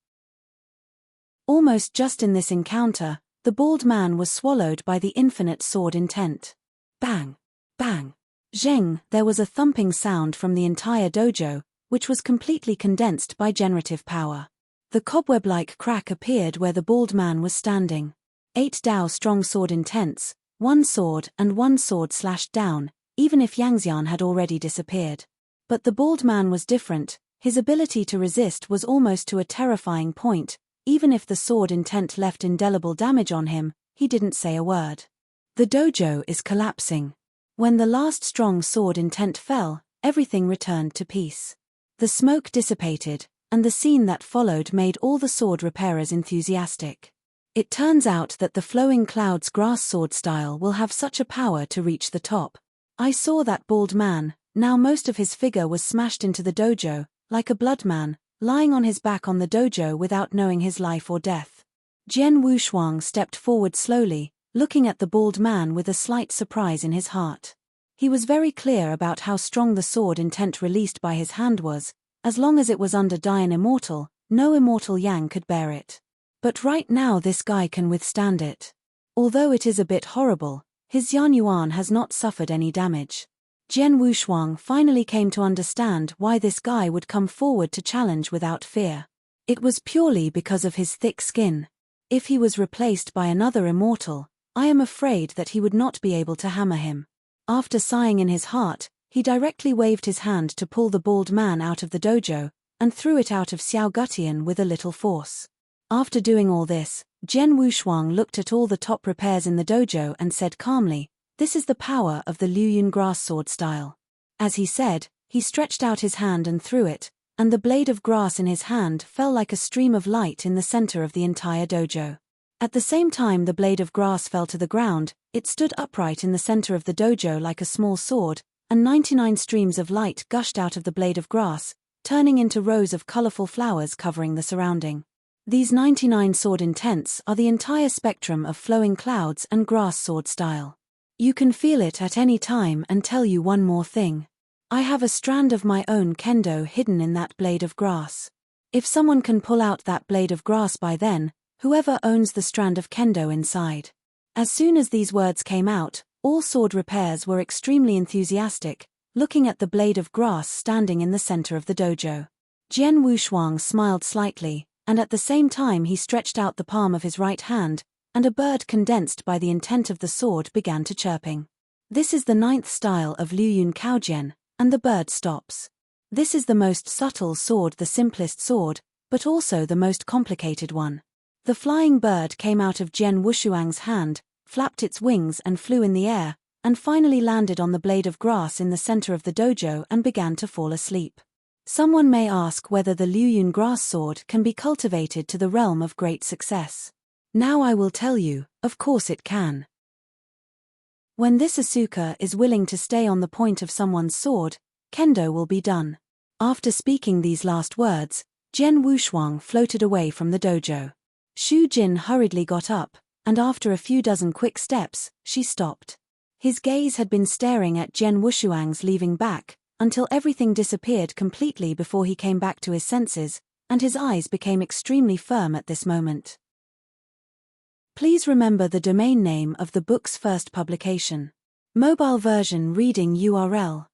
Almost just in this encounter, the bald man was swallowed by the infinite sword intent. Bang! Bang! Zheng! There was a thumping sound from the entire dojo, which was completely condensed by generative power. The cobweb-like crack appeared where the bald man was standing. 8 Dao strong sword intents, 1 sword and 1 sword slashed down, even if Yangxian had already disappeared. But the bald man was different. His ability to resist was almost to a terrifying point. Even if the sword intent left indelible damage on him, he didn't say a word. The dojo is collapsing. When the last strong sword intent fell, everything returned to peace. The smoke dissipated, and the scene that followed made all the sword repairers enthusiastic. It turns out that the flowing clouds grass sword style will have such a power to reach the top. I saw that bald man, now most of his figure was smashed into the dojo, like a blood man, lying on his back on the dojo without knowing his life or death. Jian Wushuang stepped forward slowly, looking at the bald man with a slight surprise in his heart. He was very clear about how strong the sword intent released by his hand was. As long as it was under Dian Immortal, no immortal Yang could bear it. But right now this guy can withstand it. Although it is a bit horrible, his Yan Yuan has not suffered any damage. Jian Wushuang finally came to understand why this guy would come forward to challenge without fear. It was purely because of his thick skin. If he was replaced by another immortal, I am afraid that he would not be able to hammer him. After sighing in his heart, he directly waved his hand to pull the bald man out of the dojo, and threw it out of Xiao Gutian with a little force. After doing all this, Jian Wushuang looked at all the top repairs in the dojo and said calmly, "This is the power of the Liuyun grass sword style." As he said, he stretched out his hand and threw it, and the blade of grass in his hand fell like a stream of light in the center of the entire dojo. At the same time the blade of grass fell to the ground, it stood upright in the center of the dojo like a small sword, and 99 streams of light gushed out of the blade of grass, turning into rows of colorful flowers covering the surrounding. These 99 sword intents are the entire spectrum of flowing clouds and grass sword style. You can feel it at any time and tell you one more thing. I have a strand of my own kendo hidden in that blade of grass. If someone can pull out that blade of grass by then, whoever owns the strand of kendo inside. As soon as these words came out, all sword repairs were extremely enthusiastic, looking at the blade of grass standing in the center of the dojo. Jian Wushuang smiled slightly, and at the same time he stretched out the palm of his right hand, and a bird condensed by the intent of the sword began to chirping. This is the 9th style of Liuyun Kaojian, and the bird stops. This is the most subtle sword, the simplest sword, but also the most complicated one. The flying bird came out of Jian Wushuang's hand, flapped its wings and flew in the air, and finally landed on the blade of grass in the center of the dojo and began to fall asleep. Someone may ask whether the Liuyun grass sword can be cultivated to the realm of great success. Now I will tell you, of course it can. When this Asuka is willing to stay on the point of someone's sword, kendo will be done. After speaking these last words, Jian Wushuang floated away from the dojo. Shu Jin hurriedly got up, and after a few dozen quick steps, she stopped. His gaze had been staring at Jian Wushuang's leaving back, until everything disappeared completely before he came back to his senses, and his eyes became extremely firm at this moment. Please remember the domain name of the book's first publication. Mobile version reading URL.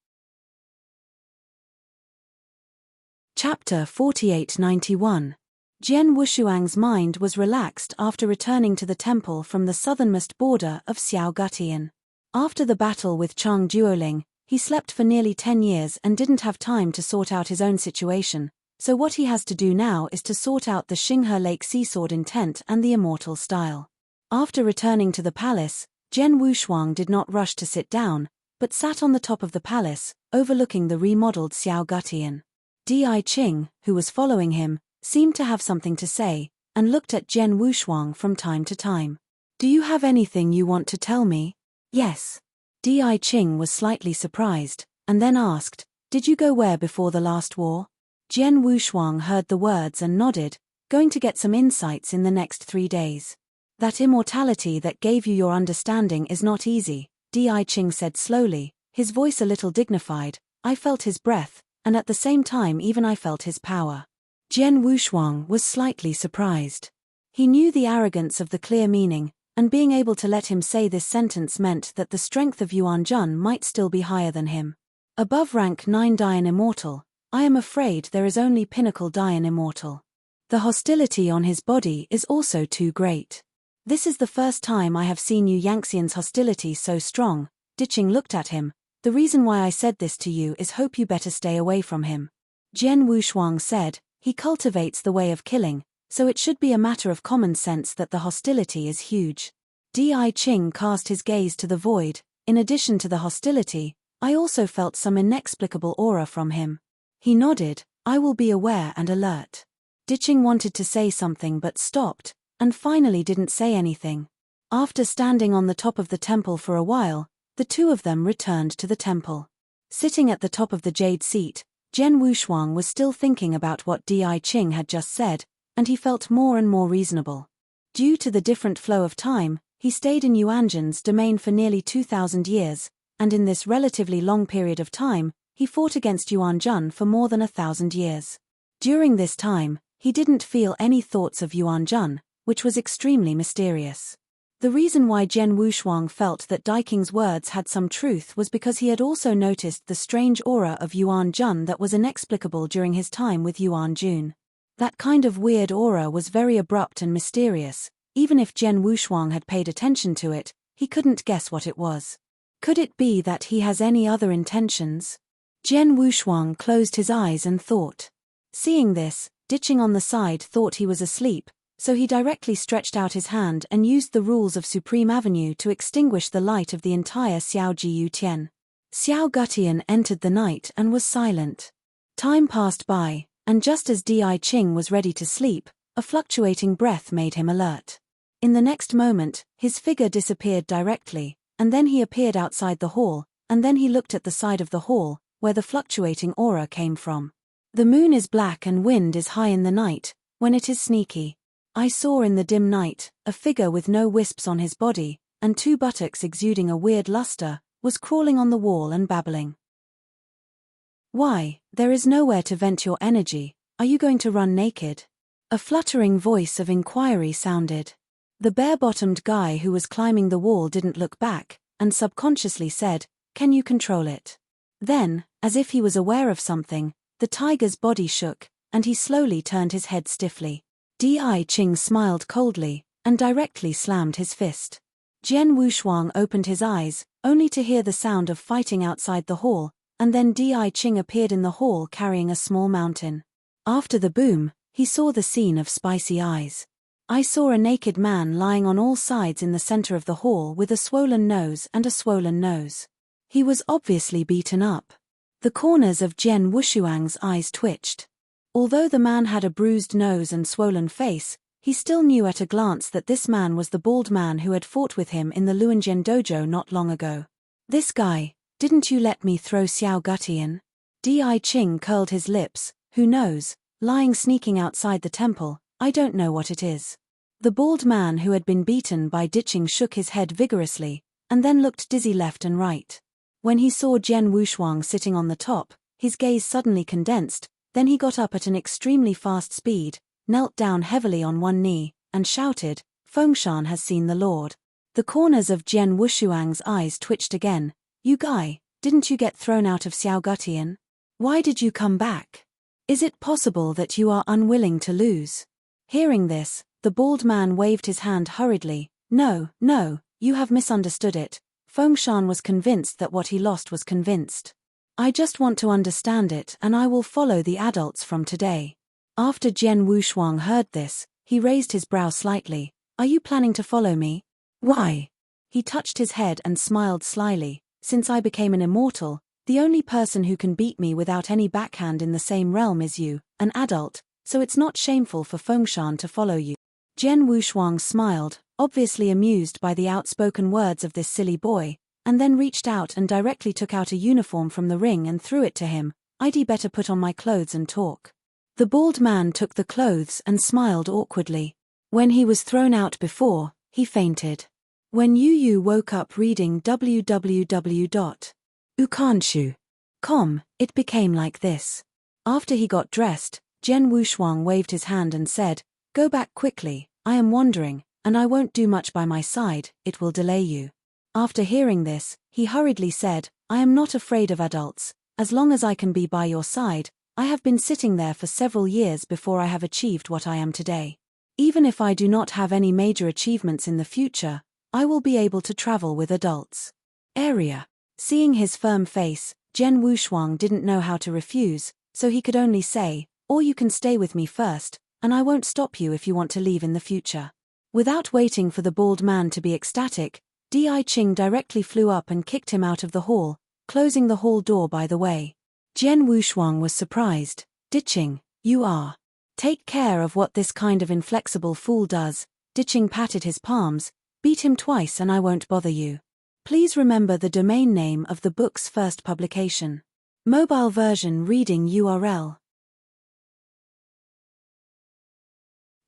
Chapter 4891. Jian Wushuang's mind was relaxed after returning to the temple from the southernmost border of Xiao Gutian. After the battle with Chang Duoling, he slept for nearly 10 years and didn't have time to sort out his own situation, so what he has to do now is to sort out the Xinghe Lake Sea Sword intent and the immortal style. After returning to the palace, Jian Wushuang did not rush to sit down, but sat on the top of the palace, overlooking the remodeled Xiao Gutian. Di Qing, who was following him, seemed to have something to say, and looked at Jian Wushuang from time to time. "Do you have anything you want to tell me?" "Yes." Di Qing was slightly surprised, and then asked, "Did you go where before the last war?" Jian Wushuang heard the words and nodded, "Going to get some insights in the next 3 days. That immortality that gave you your understanding is not easy," Di Qing said slowly, his voice a little dignified. "I felt his breath, and at the same time even I felt his power." Jian Wushuang was slightly surprised. He knew the arrogance of the clear meaning, and being able to let him say this sentence meant that the strength of Yuan Jun might still be higher than him. Above rank 9 Dian Immortal, I am afraid there is only Pinnacle Dian Immortal. The hostility on his body is also too great. This is the first time I have seen Yu Yangxian's hostility so strong. Diqing looked at him. "The reason why I said this to you is hope you better stay away from him." Jian Wushuang said, "He cultivates the way of killing, so it should be a matter of common sense that the hostility is huge." Di Qing cast his gaze to the void. "In addition to the hostility, I also felt some inexplicable aura from him." He nodded. "I will be aware and alert." Diqing wanted to say something but stopped, and finally didn't say anything. After standing on the top of the temple for a while, the two of them returned to the temple. Sitting at the top of the jade seat, Jian Wushuang was still thinking about what Di Qing had just said, and he felt more and more reasonable. Due to the different flow of time, he stayed in Yuanjun's domain for nearly 2,000 years, and in this relatively long period of time, he fought against Yuanjun for more than 1,000 years. During this time, he didn't feel any thoughts of Yuanjun, which was extremely mysterious. The reason why Jian Wushuang felt that Daiking's words had some truth was because he had also noticed the strange aura of Yuan Jun that was inexplicable during his time with Yuan Jun. That kind of weird aura was very abrupt and mysterious. Even if Jian Wushuang had paid attention to it, he couldn't guess what it was. Could it be that he has any other intentions? Jian Wushuang closed his eyes and thought. Seeing this, Ditching on the side thought he was asleep, so he directly stretched out his hand and used the rules of Supreme Avenue to extinguish the light of the entire Xiao Jiyu Tian. Xiao Gutian entered the night and was silent. Time passed by, and just as Di Qing was ready to sleep, a fluctuating breath made him alert. In the next moment, his figure disappeared directly, and then he appeared outside the hall, and then he looked at the side of the hall, where the fluctuating aura came from. The moon is black and wind is high in the night, when it is sneaky. I saw in the dim night, a figure with no wisps on his body, and 2 buttocks exuding a weird luster, was crawling on the wall and babbling. Why, there is nowhere to vent your energy, are you going to run naked? A fluttering voice of inquiry sounded. The bare-bottomed guy who was climbing the wall didn't look back, and subconsciously said, "Can you control it?" Then, as if he was aware of something, the tiger's body shook, and he slowly turned his head stiffly. Di Qing smiled coldly, and directly slammed his fist. Jian Wushuang opened his eyes, only to hear the sound of fighting outside the hall, and then Di Qing appeared in the hall carrying a small mountain. After the boom, he saw the scene of spicy eyes. I saw a naked man lying on all sides in the center of the hall with a swollen nose and a swollen nose. He was obviously beaten up. The corners of Jian Wushuang's eyes twitched. Although the man had a bruised nose and swollen face, he still knew at a glance that this man was the bald man who had fought with him in the Luanjian dojo not long ago. This guy, didn't you let me throw Xiao Gutian? Di Qing curled his lips, who knows, lying sneaking outside the temple, I don't know what it is. The bald man who had been beaten by Ditching shook his head vigorously, and then looked dizzy left and right. When he saw Jian Wushuang sitting on the top, his gaze suddenly condensed, then he got up at an extremely fast speed, knelt down heavily on one knee, and shouted, "Fengshan has seen the Lord." The corners of Jian Wushuang's eyes twitched again. "You guy, didn't you get thrown out of Xiao Gutian? Why did you come back? Is it possible that you are unwilling to lose?" Hearing this, the bald man waved his hand hurriedly. No, you have misunderstood it. Fengshan was convinced that what he lost was convinced. I just want to understand it and I will follow the adults from today. After Jian Wushuang heard this, he raised his brow slightly. Are you planning to follow me? Why? He touched his head and smiled slyly. Since I became an immortal, the only person who can beat me without any backhand in the same realm is you, an adult, so it's not shameful for Fengshan to follow you. Jian Wushuang smiled, obviously amused by the outspoken words of this silly boy, and then reached out and directly took out a uniform from the ring and threw it to him. I'd better put on my clothes and talk. The bald man took the clothes and smiled awkwardly. When he was thrown out before, he fainted. When Yu woke up reading www.ukanshu.com, it became like this. After he got dressed, Jian Wushuang waved his hand and said, "Go back quickly, I am wandering, and I won't do much by my side, it will delay you." After hearing this, he hurriedly said, "I am not afraid of adults, as long as I can be by your side. I have been sitting there for several years before I have achieved what I am today. Even if I do not have any major achievements in the future, I will be able to travel with adults." Area. Seeing his firm face, Jian Wushuang didn't know how to refuse, so he could only say, "Or you can stay with me first, and I won't stop you if you want to leave in the future." Without waiting for the bald man to be ecstatic, Di Qing directly flew up and kicked him out of the hall, closing the hall door by the way. Jian Wushuang was surprised. "Ditching, you are. Take care of what this kind of inflexible fool does." Ditching patted his palms. "Beat him twice and I won't bother you. Please remember the domain name of the book's first publication. Mobile version reading URL.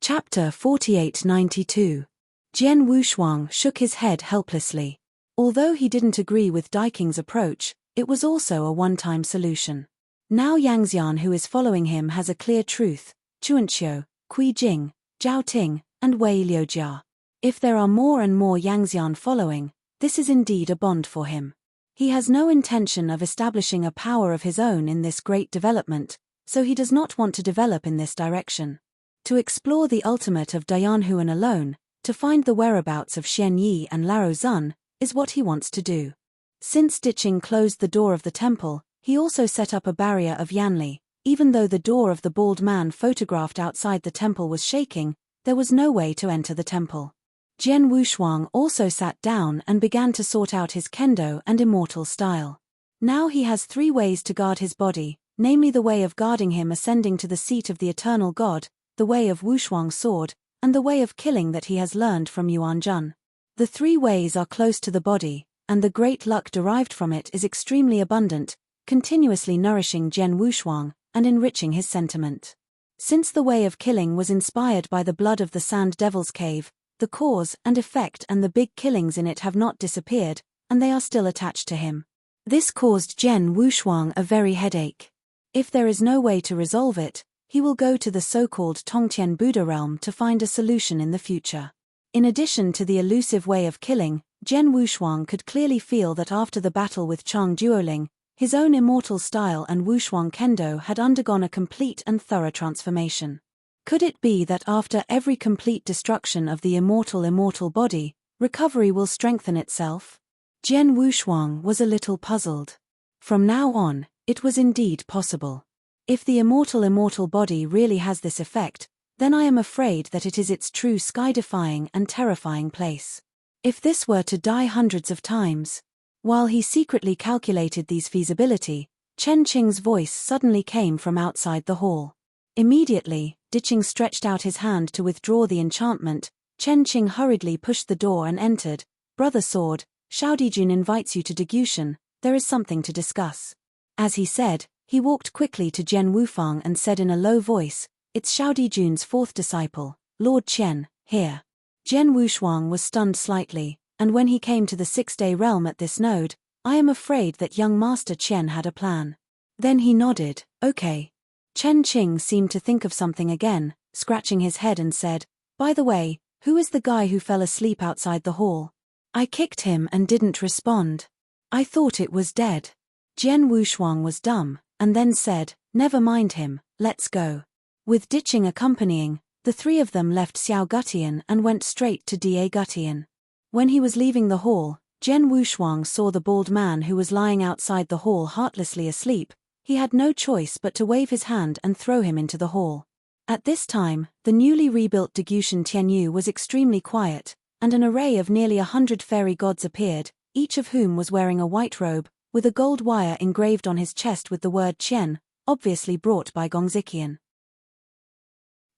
Chapter 4892. Jian Wushuang shook his head helplessly. Although he didn't agree with Daiking's approach, it was also a one-time solution. Now Yangxian who is following him has a clear truth. Chuanqiu, Kui Jing, Zhao Ting, and Wei Liujia. If there are more and more Yangxian following, this is indeed a bond for him. He has no intention of establishing a power of his own in this great development, so he does not want to develop in this direction. To explore the ultimate of Dianhuan alone, to find the whereabouts of Xian Yi and Lao Zun, is what he wants to do. Since Diqing closed the door of the temple, he also set up a barrier of Yanli. Even though the door of the bald man photographed outside the temple was shaking, there was no way to enter the temple. Jian Wushuang also sat down and began to sort out his kendo and immortal style. Now he has 3 ways to guard his body, namely the way of guarding him ascending to the seat of the eternal god, the way of Wushuang's sword, and the way of killing that he has learned from Yuan Jun. The 3 ways are close to the body, and the great luck derived from it is extremely abundant, continuously nourishing Jian Wushuang and enriching his sentiment. Since the way of killing was inspired by the blood of the Sand Devil's Cave, the cause and effect and the big killings in it have not disappeared, and they are still attached to him. This caused Jian Wushuang a very headache. If there is no way to resolve it, he will go to the so-called Tongtian Buddha realm to find a solution in the future. In addition to the elusive way of killing, Jian Wushuang could clearly feel that after the battle with Chang Duoling, his own immortal style and Wushuang Kendo had undergone a complete and thorough transformation. Could it be that after every complete destruction of the immortal body, recovery will strengthen itself? Jian Wushuang was a little puzzled. From now on, it was indeed possible. If the immortal body really has this effect, then I am afraid that it is its true sky-defying and terrifying place. If this were to die hundreds of times. While he secretly calculated these feasibility, Chen Qing's voice suddenly came from outside the hall. Immediately, Diqing stretched out his hand to withdraw the enchantment. Chen Qing hurriedly pushed the door and entered. Brother Sword, Xiaodijun invites you to Degushan, there is something to discuss. As he said, he walked quickly to Jian Wufang and said in a low voice, it's Xiaodijun's 4th disciple, Lord Qian, here. Jian Wushuang was stunned slightly, and when he came to the 6-day realm at this node, I am afraid that young Master Qian had a plan. Then he nodded, okay. Chen Qing seemed to think of something again, scratching his head and said, by the way, who is the guy who fell asleep outside the hall? I kicked him and didn't respond. I thought it was dead. Jian Wushuang was dumb, and then said, never mind him, let's go. With Diqing accompanying, the 3 of them left Xiao Gutian and went straight to Da Gutian. When he was leaving the hall, Jian Wushuang saw the bald man who was lying outside the hall heartlessly asleep. He had no choice but to wave his hand and throw him into the hall. At this time, the newly rebuilt Degushan Tianyu was extremely quiet, and an array of nearly 100 fairy gods appeared, each of whom was wearing a white robe, with a gold wire engraved on his chest with the word Qian, obviously brought by Gongziqian.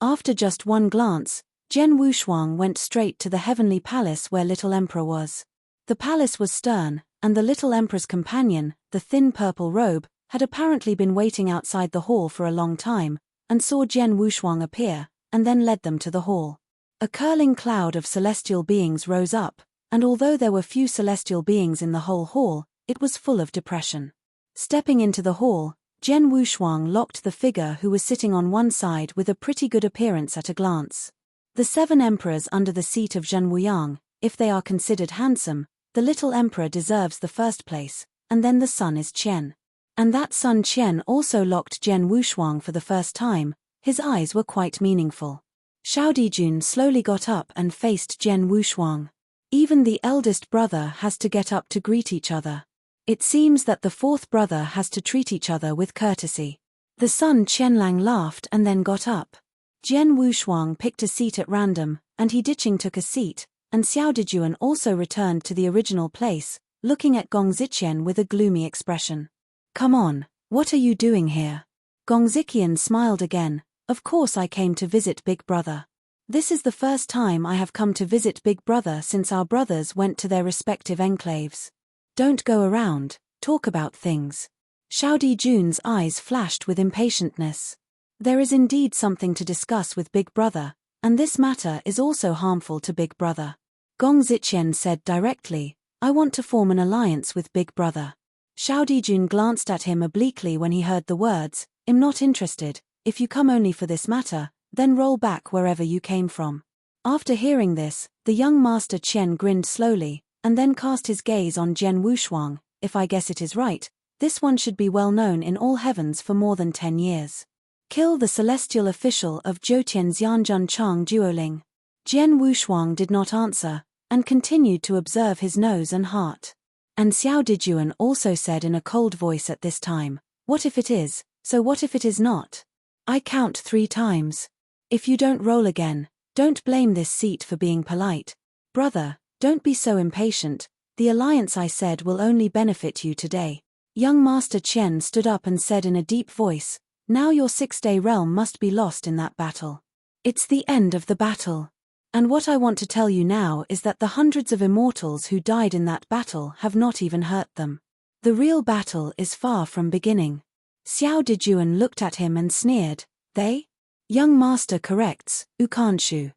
After just one glance, Jian Wushuang went straight to the heavenly palace where Little Emperor was. The palace was stern, and the Little Emperor's companion, the thin purple robe, had apparently been waiting outside the hall for a long time, and saw Jian Wushuang appear, and then led them to the hall. A curling cloud of celestial beings rose up, and although there were few celestial beings in the whole hall, it was full of depression. Stepping into the hall, Jian Wushuang locked the figure who was sitting on one side with a pretty good appearance at a glance. The 7 emperors under the seat of Zhen Wuyang, if they are considered handsome, the little emperor deserves the first place, and then the son is Qian. And that son Qian also locked Jian Wushuang for the first time. His eyes were quite meaningful. Xiaodijun slowly got up and faced Jian Wushuang. Even the eldest brother has to get up to greet each other. It seems that the 4th brother has to treat each other with courtesy. The son Qianlang laughed and then got up. Jian Wushuang picked a seat at random, and he Diqing took a seat, and Xiaodijuan also returned to the original place, looking at Gongziqian with a gloomy expression. Come on, what are you doing here? Gongziqian smiled again. Of course I came to visit Big Brother. This is the first time I have come to visit Big Brother since our brothers went to their respective enclaves. Don't go around, talk about things. Xiaodijun's eyes flashed with impatientness. There is indeed something to discuss with Big Brother, and this matter is also harmful to Big Brother. Gongziqian said directly, I want to form an alliance with Big Brother. Xiaodijun glanced at him obliquely when he heard the words, I'm not interested, if you come only for this matter, then roll back wherever you came from. After hearing this, the young Master Qian grinned slowly, and then cast his gaze on Jian Wushuang. If I guess it is right, this one should be well known in all heavens for more than 10 years. Kill the celestial official of Zhoutian Xianjun Chang Duoling. Jian Wushuang did not answer, and continued to observe his nose and heart. And Xiao Dijuan also said in a cold voice at this time, "What if it is, so what if it is not? I count 3 times. If you don't roll again, don't blame this seat for being polite. Brother, don't be so impatient, the alliance I said will only benefit you today." Young Master Qian stood up and said in a deep voice, "Now your 6-day realm must be lost in that battle. It's the end of the battle. And what I want to tell you now is that the hundreds of immortals who died in that battle have not even hurt them. The real battle is far from beginning." Xiao Dijuan looked at him and sneered, "They? Young Master corrects, Ukanshu.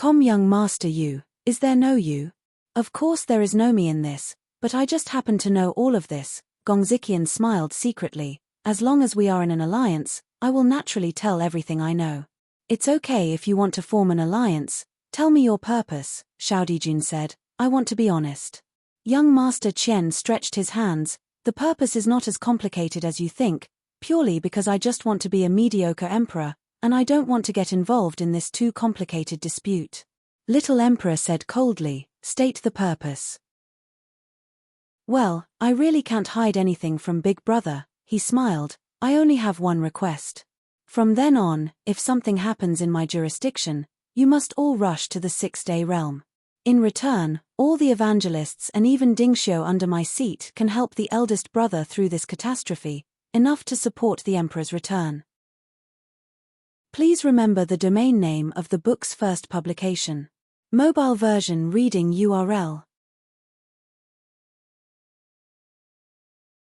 Young Master you, is there no you? Of course there is no me in this, but I just happen to know all of this." Gongzikian smiled secretly. "As long as we are in an alliance, I will naturally tell everything I know." "It's okay if you want to form an alliance. Tell me your purpose," Xiao Dijun said. "I want to be honest." Young Master Qian stretched his hands. "The purpose is not as complicated as you think, purely because I just want to be a mediocre emperor, and I don't want to get involved in this too complicated dispute." Little Emperor said coldly, "State the purpose." "Well, I really can't hide anything from Big Brother," he smiled. "I only have one request. From then on, if something happens in my jurisdiction, you must all rush to the 6-day realm. In return, all the evangelists and even Dingxiu under my seat can help the eldest brother through this catastrophe, enough to support the emperor's return. Please remember the domain name of the book's first publication. Mobile version reading URL.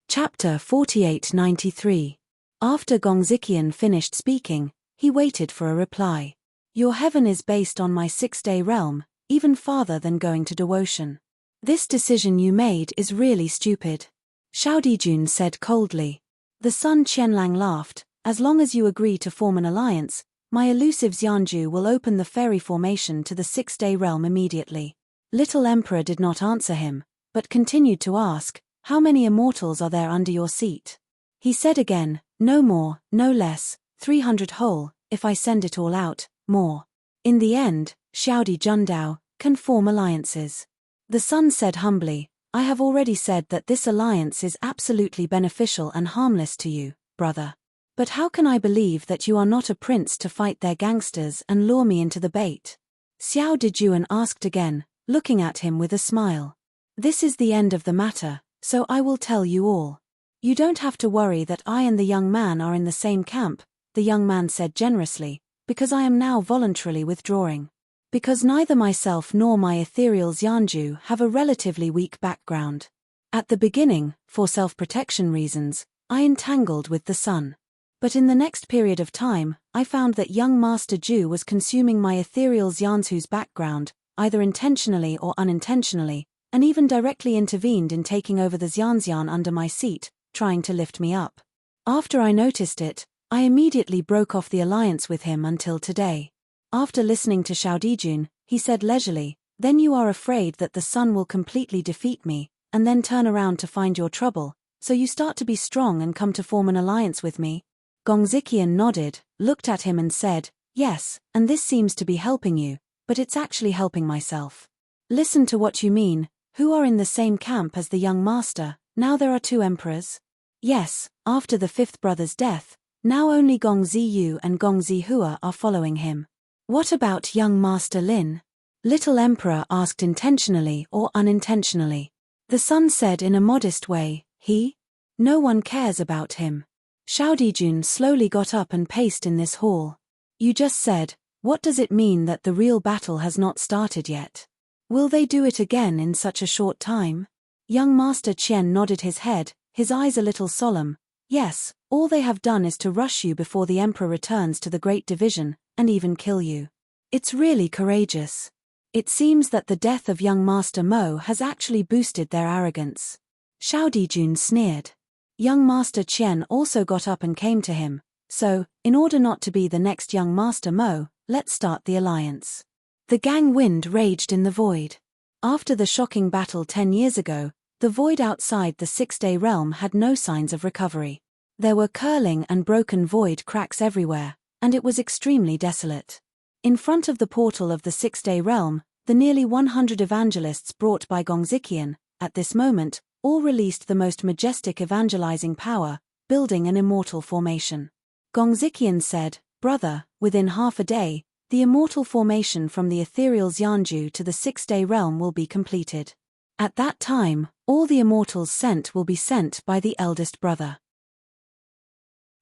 Chapter 4893. After Gongzikian finished speaking, he waited for a reply. "Your heaven is based on my 6-day realm, even farther than going to Duotian. This decision you made is really stupid," Xiao Dijun said coldly. The Sun Qianlang laughed. "As long as you agree to form an alliance, my elusive Xianju will open the fairy formation to the 6-day realm immediately." Little Emperor did not answer him, but continued to ask, "How many immortals are there under your seat?" He said again, "No more, no less, 300 whole, if I send it all out, more. In the end, Xiaodi Jundao can form alliances." The Sun said humbly, "I have already said that this alliance is absolutely beneficial and harmless to you, brother. But how can I believe that you are not a prince to fight their gangsters and lure me into the bait?" Xiao Dijuan asked again, looking at him with a smile. "This is the end of the matter, so I will tell you all. You don't have to worry that I and the young man are in the same camp," the young man said generously, "because I am now voluntarily withdrawing. Because neither myself nor my ethereal Xianju have a relatively weak background. At the beginning, for self-protection reasons, I entangled with the Sun. But in the next period of time, I found that young Master Ju was consuming my ethereal Xianzu's background, either intentionally or unintentionally, and even directly intervened in taking over the Xianxian under my seat, trying to lift me up. After I noticed it, I immediately broke off the alliance with him until today." After listening to Xiao Dijun, he said leisurely, "Then you are afraid that the Sun will completely defeat me, and then turn around to find your trouble, so you start to be strong and come to form an alliance with me?" Gongzikian nodded, looked at him and said, "Yes, and this seems to be helping you, but it's actually helping myself." "Listen to what you mean. Who are in the same camp as the young master? Now there are 2 emperors?" "Yes, after the 5th brother's death, now only Gong Ziyu and Gong Zihua are following him." "What about young Master Lin?" Little Emperor asked intentionally or unintentionally. The Sun said in a modest way, "He? No one cares about him." Xiao Dijun slowly got up and paced in this hall. "You just said, what does it mean that the real battle has not started yet? Will they do it again in such a short time?" Young Master Qian nodded his head, his eyes a little solemn. "Yes, all they have done is to rush you before the Emperor returns to the Great Division, and even kill you. It's really courageous. It seems that the death of young Master Mo has actually boosted their arrogance." Xiao Dijun sneered. Young Master Qian also got up and came to him. "So, in order not to be the next young Master Mo, let's start the alliance." The gang wind raged in the void. After the shocking battle 10 years ago, the void outside the six-day realm had no signs of recovery. There were curling and broken void cracks everywhere, and it was extremely desolate. In front of the portal of the six-day realm, the nearly 100 evangelists brought by Gongzikian, at this moment, all released the most majestic evangelizing power, building an immortal formation. Gongzikian said, "Brother, within half a day, the immortal formation from the ethereal Xianju to the six-day realm will be completed. At that time, all the immortals sent will be sent by the eldest brother."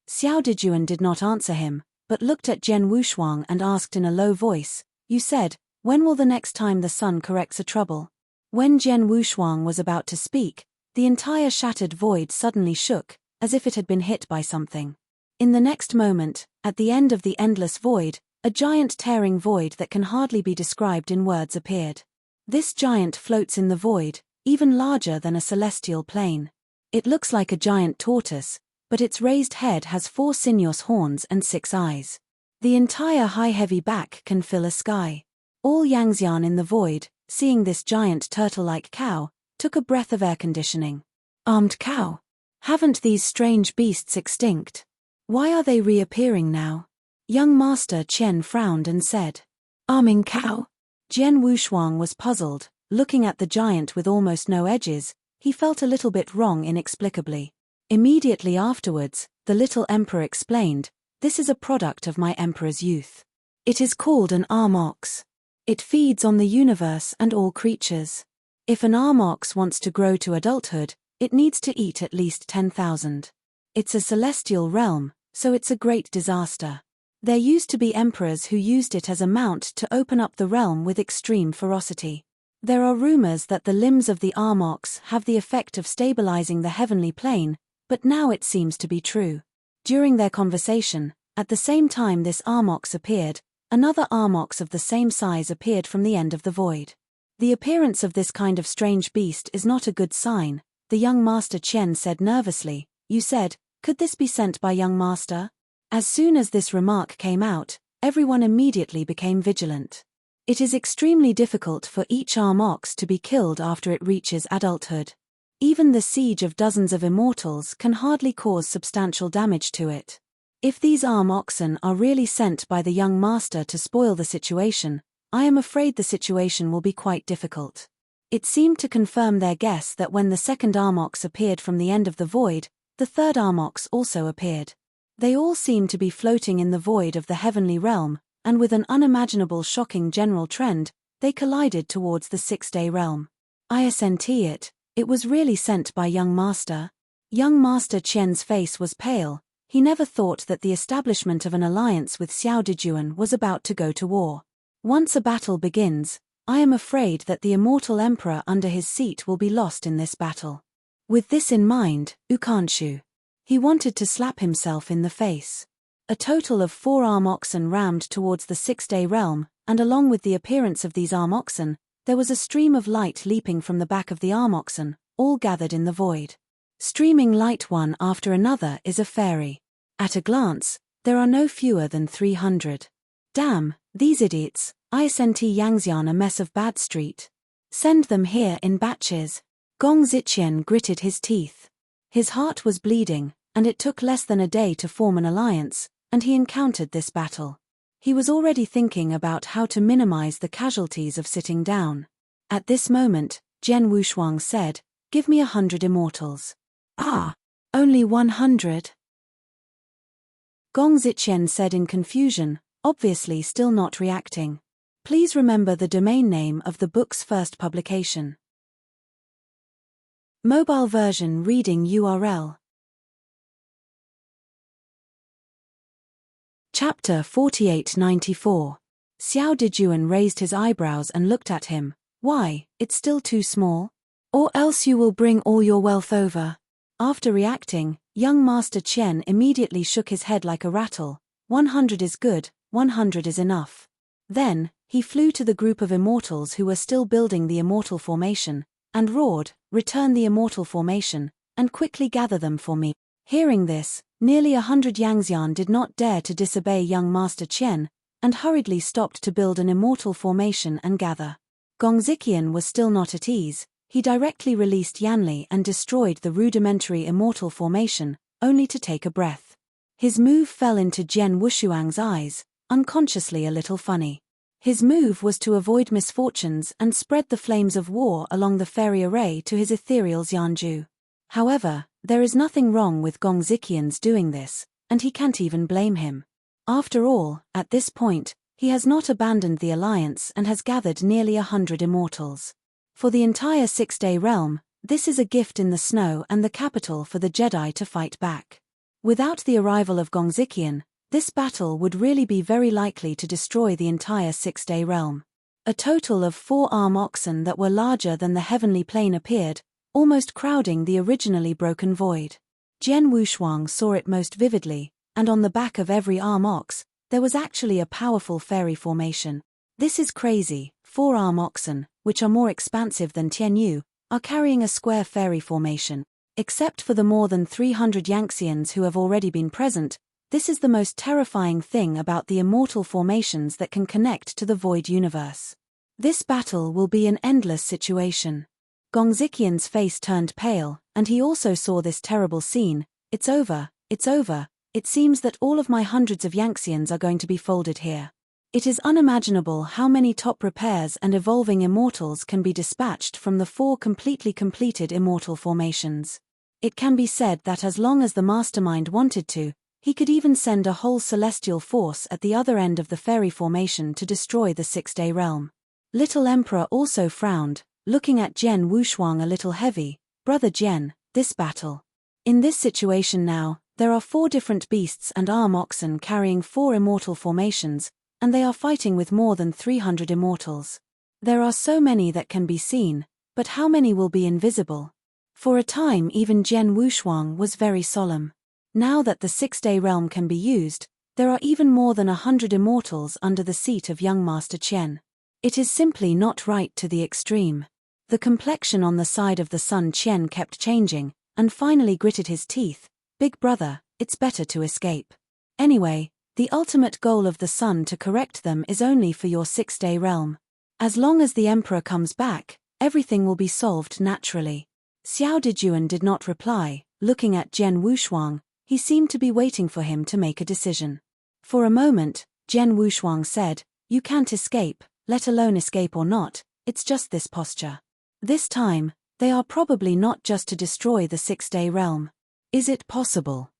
Xiao Dijuan did not answer him, but looked at Jian Wushuang and asked in a low voice, "You said, when will the next time the sun corrects a trouble?" When Jian Wushuang was about to speak, the entire shattered void suddenly shook, as if it had been hit by something. In the next moment, at the end of the endless void, a giant tearing void that can hardly be described in words appeared. This giant floats in the void, even larger than a celestial plane. It looks like a giant tortoise, but its raised head has 4 sinuous horns and 6 eyes. The entire high-heavy back can fill a sky. All Yangxian in the void, seeing this giant turtle-like cow, took a breath of air conditioning. Armed cow? Haven't these strange beasts extinct? Why are they reappearing now? Young Master Qian frowned and said, "Arming cow?" Jian Wushuang was puzzled, looking at the giant with almost no edges. He felt a little bit wrong inexplicably. Immediately afterwards, the little emperor explained, "This is a product of my emperor's youth. It is called an arm ox. It feeds on the universe and all creatures. If an arm ox wants to grow to adulthood, it needs to eat at least 10,000. It's a celestial realm, so it's a great disaster. There used to be emperors who used it as a mount to open up the realm with extreme ferocity. There are rumors that the limbs of the arm ox have the effect of stabilizing the heavenly plane, but now it seems to be true." During their conversation, at the same time this arm ox appeared, another arm ox of the same size appeared from the end of the void. The appearance of this kind of strange beast is not a good sign, the young Master Qian said nervously. "You said, could this be sent by young Master?" As soon as this remark came out, everyone immediately became vigilant. It is extremely difficult for each arm ox to be killed after it reaches adulthood. Even the siege of dozens of immortals can hardly cause substantial damage to it. If these arm oxen are really sent by the young master to spoil the situation, I am afraid the situation will be quite difficult. It seemed to confirm their guess that when the second arm ox appeared from the end of the void, the third arm ox also appeared. They all seemed to be floating in the void of the heavenly realm, and with an unimaginable shocking general trend, they collided towards the six-day realm. It was really sent by young master. Young Master Qian's face was pale. He never thought that the establishment of an alliance with Xiao Dijuan was about to go to war. Once a battle begins, I am afraid that the immortal emperor under his seat will be lost in this battle. With this in mind, Ukanshu. He wanted to slap himself in the face. A total of 4 arm oxen rammed towards the six-day realm, and along with the appearance of these arm oxen, there was a stream of light leaping from the back of the arm oxen, all gathered in the void. Streaming light one after another is a fairy. At a glance, there are no fewer than 300. Damn, these idiots, isn't Yangxian a mess of bad street? Send them here in batches. Gong Ziqian gritted his teeth. His heart was bleeding, and it took less than a day to form an alliance, and he encountered this battle. He was already thinking about how to minimize the casualties of sitting down. At this moment, Jian Wushuang said, "Give me 100 immortals." "Ah, only 100? Gong Ziqian said in confusion, obviously still not reacting. Please remember the domain name of the book's first publication. Mobile version reading URL. Chapter 4894. Xiao Dijuan raised his eyebrows and looked at him. "Why, it's still too small? Or else you will bring all your wealth over." After reacting, young Master Qian immediately shook his head like a rattle. 100 is good, 100 is enough. Then, he flew to the group of immortals who were still building the immortal formation, and roared, "Return the immortal formation, and quickly gather them for me." Hearing this, nearly 100 Yangxian did not dare to disobey young Master Qian. and hurriedly stopped to build an immortal formation and gather. Gongzikian was still not at ease. He directly released Yanli and destroyed the rudimentary immortal formation, only to take a breath. His move fell into Jian Wushuang's eyes, unconsciously a little funny. His move was to avoid misfortunes and spread the flames of war along the fairy array to his ethereal Xianju. However, there is nothing wrong with Gongzikian's doing this, and he can't even blame him. After all, at this point, he has not abandoned the alliance and has gathered nearly 100 immortals. For the entire Six-Day Realm, this is a gift in the snow and the capital for the Jedi to fight back. Without the arrival of Gongzikian, this battle would really be very likely to destroy the entire Six-Day Realm. A total of 4 arm oxen that were larger than the heavenly plane appeared, almost crowding the originally broken void. Jian Wushuang saw it most vividly, and on the back of every arm ox, there was actually a powerful fairy formation. This is crazy. 4 arm oxen, which are more expansive than Tianyu, are carrying a square fairy formation. Except for the more than 300 Yanxians who have already been present, this is the most terrifying thing about the immortal formations that can connect to the void universe. This battle will be an endless situation. Gongzikian's face turned pale, and he also saw this terrible scene. It's over, it's over. It seems that all of my hundreds of Yanxians are going to be folded here. It is unimaginable how many top repairs and evolving immortals can be dispatched from the 4 completely completed immortal formations. It can be said that as long as the mastermind wanted to, he could even send a whole celestial force at the other end of the fairy formation to destroy the Six-Day Realm. Little Emperor also frowned, looking at Jian Wushuang a little heavy. Brother Jian, this battle. In this situation now, there are 4 different beasts and arm oxen carrying 4 immortal formations, and they are fighting with more than 300 immortals. There are so many that can be seen, but how many will be invisible? For a time even Jian Wushuang was very solemn. Now that the Six-Day Realm can be used, there are even more than 100 immortals under the seat of young Master Qian. It is simply not right to the extreme. The complexion on the side of the Sun Qian kept changing, and finally gritted his teeth. Big brother, it's better to escape. Anyway, the ultimate goal of the Sun to correct them is only for your Six-Day Realm. As long as the Emperor comes back, everything will be solved naturally. Xiao Dijuan did not reply. Looking at Jian Wushuang, he seemed to be waiting for him to make a decision. For a moment, Jian Wushuang said, "You can't escape, let alone escape or not, it's just this posture. This time, they are probably not just to destroy the Six-Day Realm. Is it possible?"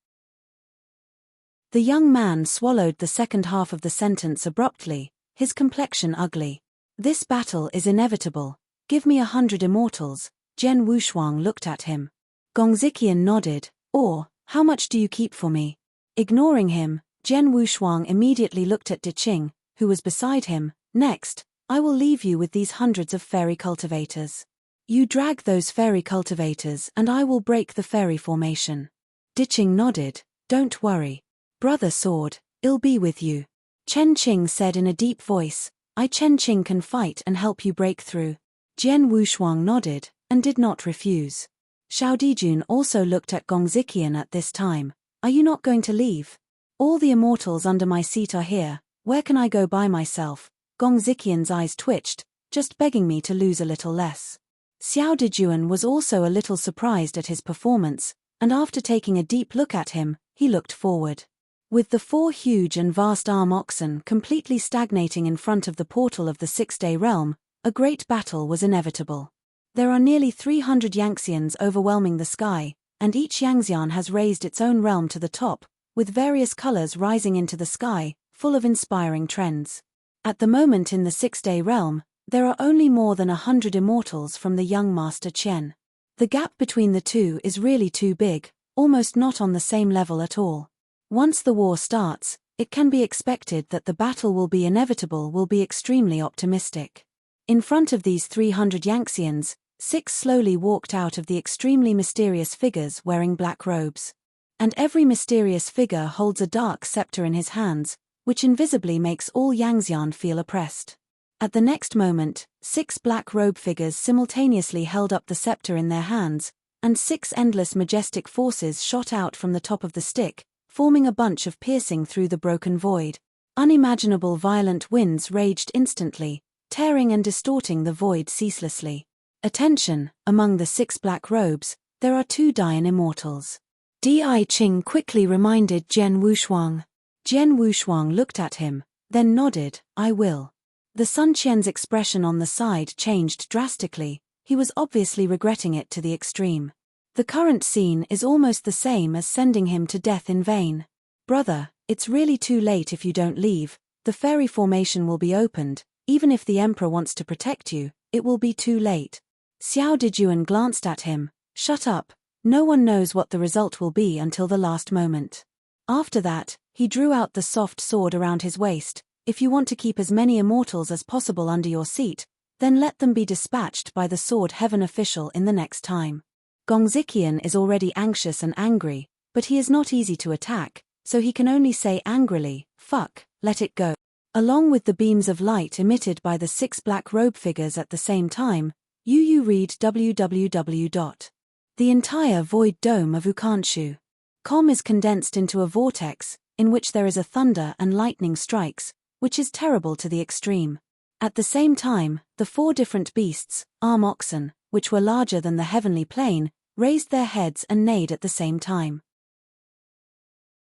The young man swallowed the second half of the sentence abruptly, his complexion ugly. "This battle is inevitable. Give me 100 immortals." Jian Wushuang looked at him. Gongzikian nodded. "Or, how much do you keep for me?" Ignoring him, Jian Wushuang immediately looked at Diqing, who was beside him. "Next, I will leave you with these hundreds of fairy cultivators. You drag those fairy cultivators and I will break the fairy formation." Diqing nodded. "Don't worry. Brother Sword, I'll be with you." Chen Qing said in a deep voice, Chen Qing can fight and help you break through." Jian Wushuang nodded, and did not refuse. Xiao Dijun also looked at Gongzikian at this time. "Are you not going to leave? All the immortals under my seat are here, where can I go by myself?" Gongzikian's eyes twitched, "Just begging me to lose a little less." Xiao Dijuan was also a little surprised at his performance, and after taking a deep look at him, he looked forward. With the 4 huge and vast arm oxen completely stagnating in front of the portal of the Six-Day Realm, a great battle was inevitable. There are nearly 300 Yanxians overwhelming the sky, and each Yangxian has raised its own realm to the top, with various colors rising into the sky, full of inspiring trends. At the moment in the Six-Day Realm, there are only more than 100 immortals from the young Master Qian. The gap between the two is really too big, almost not on the same level at all. Once the war starts, it can be expected that the battle will be inevitable. Will be extremely optimistic. In front of these 300 Yanxians, 6 slowly walked out of the extremely mysterious figures wearing black robes. And every mysterious figure holds a dark scepter in his hands, which invisibly makes all Yangxian feel oppressed. At the next moment, 6 black robe figures simultaneously held up the scepter in their hands, and 6 endless majestic forces shot out from the top of the stick, forming a bunch of piercing through the broken void. Unimaginable violent winds raged instantly, tearing and distorting the void ceaselessly. Attention, among the 6 black robes, there are 2 Dian immortals. Di Qing quickly reminded Jian Wushuang. Jian Wushuang looked at him, then nodded, I will. The Sun Qian's expression on the side changed drastically, he was obviously regretting it to the extreme. The current scene is almost the same as sending him to death in vain. Brother, it's really too late if you don't leave, the fairy formation will be opened, even if the Emperor wants to protect you, it will be too late. Xiao Dijuan glanced at him, shut up, no one knows what the result will be until the last moment. After that, he drew out the soft sword around his waist, if you want to keep as many immortals as possible under your seat, then let them be dispatched by the sword heaven official in the next time. Gongziqian is already anxious and angry, but he is not easy to attack, so he can only say angrily, fuck, let it go. Along with the beams of light emitted by the 6 black robe figures at the same time, you read www. The entire void dome of Ukanshu.com is condensed into a vortex, in which there is a thunder and lightning strikes, which is terrible to the extreme. At the same time, the 4 different beasts, arm oxen, which were larger than the heavenly plane, raised their heads and neighed at the same time.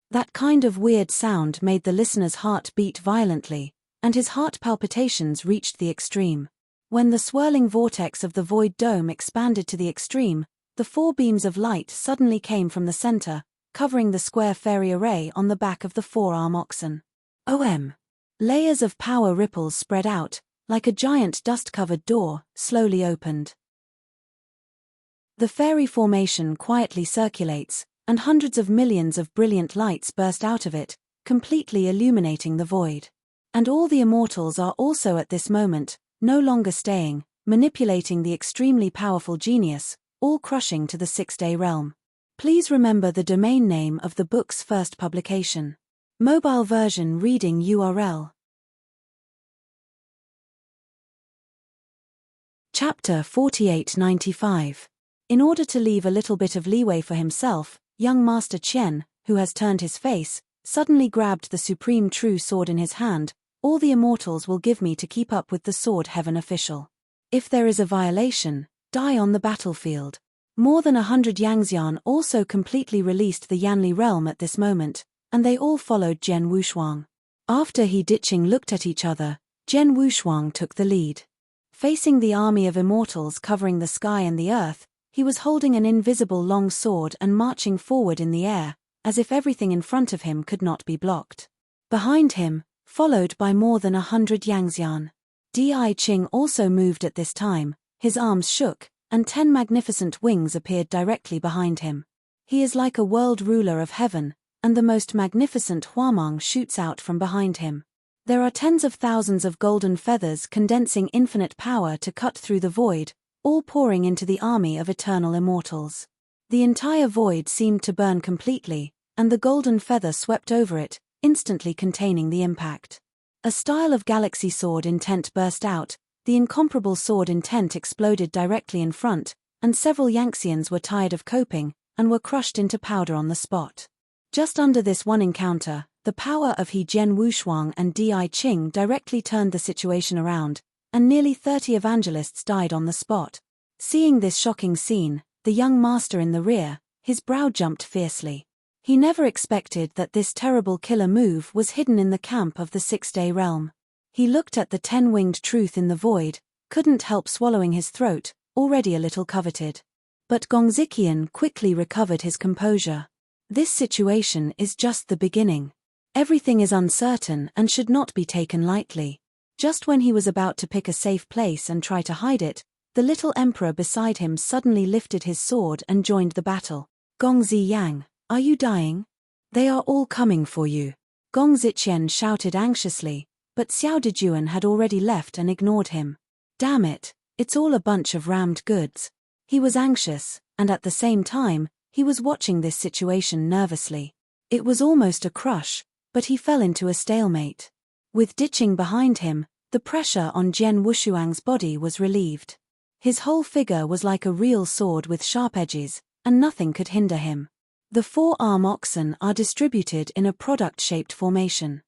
That kind of weird sound made the listener's heart beat violently, and his heart palpitations reached the extreme. When the swirling vortex of the void dome expanded to the extreme, the 4 beams of light suddenly came from the center, covering the square fairy array on the back of the 4 arm oxen. Layers of power ripples spread out, like a giant dust-covered door, slowly opened. The fairy formation quietly circulates, and hundreds of millions of brilliant lights burst out of it, completely illuminating the void. And all the immortals are also at this moment, no longer staying, manipulating the extremely powerful genius, all crushing to the 6-day realm. Please remember the domain name of the book's first publication. Mobile version reading URL. Chapter 4895. In order to leave a little bit of leeway for himself, young Master Qian, who has turned his face, suddenly grabbed the supreme true sword in his hand. All the immortals will give me to keep up with the sword heaven official. If there is a violation, die on the battlefield. More than 100 Yangxian also completely released the Yanli realm at this moment, and they all followed Jian Wushuang. After He Diqing looked at each other, Jian Wushuang took the lead. Facing the army of immortals covering the sky and the earth, he was holding an invisible long sword and marching forward in the air, as if everything in front of him could not be blocked. Behind him, followed by more than 100 Yangxian. Di Qing also moved at this time, his arms shook, and 10 magnificent wings appeared directly behind him. He is like a world ruler of heaven, and the most magnificent Huamang shoots out from behind him. There are tens of thousands of golden feathers condensing infinite power to cut through the void, all pouring into the army of eternal immortals. The entire void seemed to burn completely, and the golden feather swept over it, instantly containing the impact. A style of galaxy sword intent burst out, the incomparable sword intent exploded directly in front, and several Yangxians were tired of coping, and were crushed into powder on the spot. Just under this one encounter, the power of Jian Wushuang and Di Qing directly turned the situation around, and nearly 30 evangelists died on the spot. Seeing this shocking scene, the young master in the rear, his brow jumped fiercely. He never expected that this terrible killer move was hidden in the camp of the 6-day realm. He looked at the 10-winged truth in the void, couldn't help swallowing his throat, already a little coveted. But Gongziqian quickly recovered his composure. This situation is just the beginning. Everything is uncertain and should not be taken lightly. Just when he was about to pick a safe place and try to hide it, the little emperor beside him suddenly lifted his sword and joined the battle. Gongzi Yang, are you dying? They are all coming for you. Gongziqian shouted anxiously, but Xiao Dijuan had already left and ignored him. Damn it, it's all a bunch of rammed goods. He was anxious, and at the same time, he was watching this situation nervously. It was almost a crush, but he fell into a stalemate. With Diqing behind him, the pressure on Jian Wushuang's body was relieved. His whole figure was like a real sword with sharp edges, and nothing could hinder him. The 4 arm oxen are distributed in a product-shaped formation.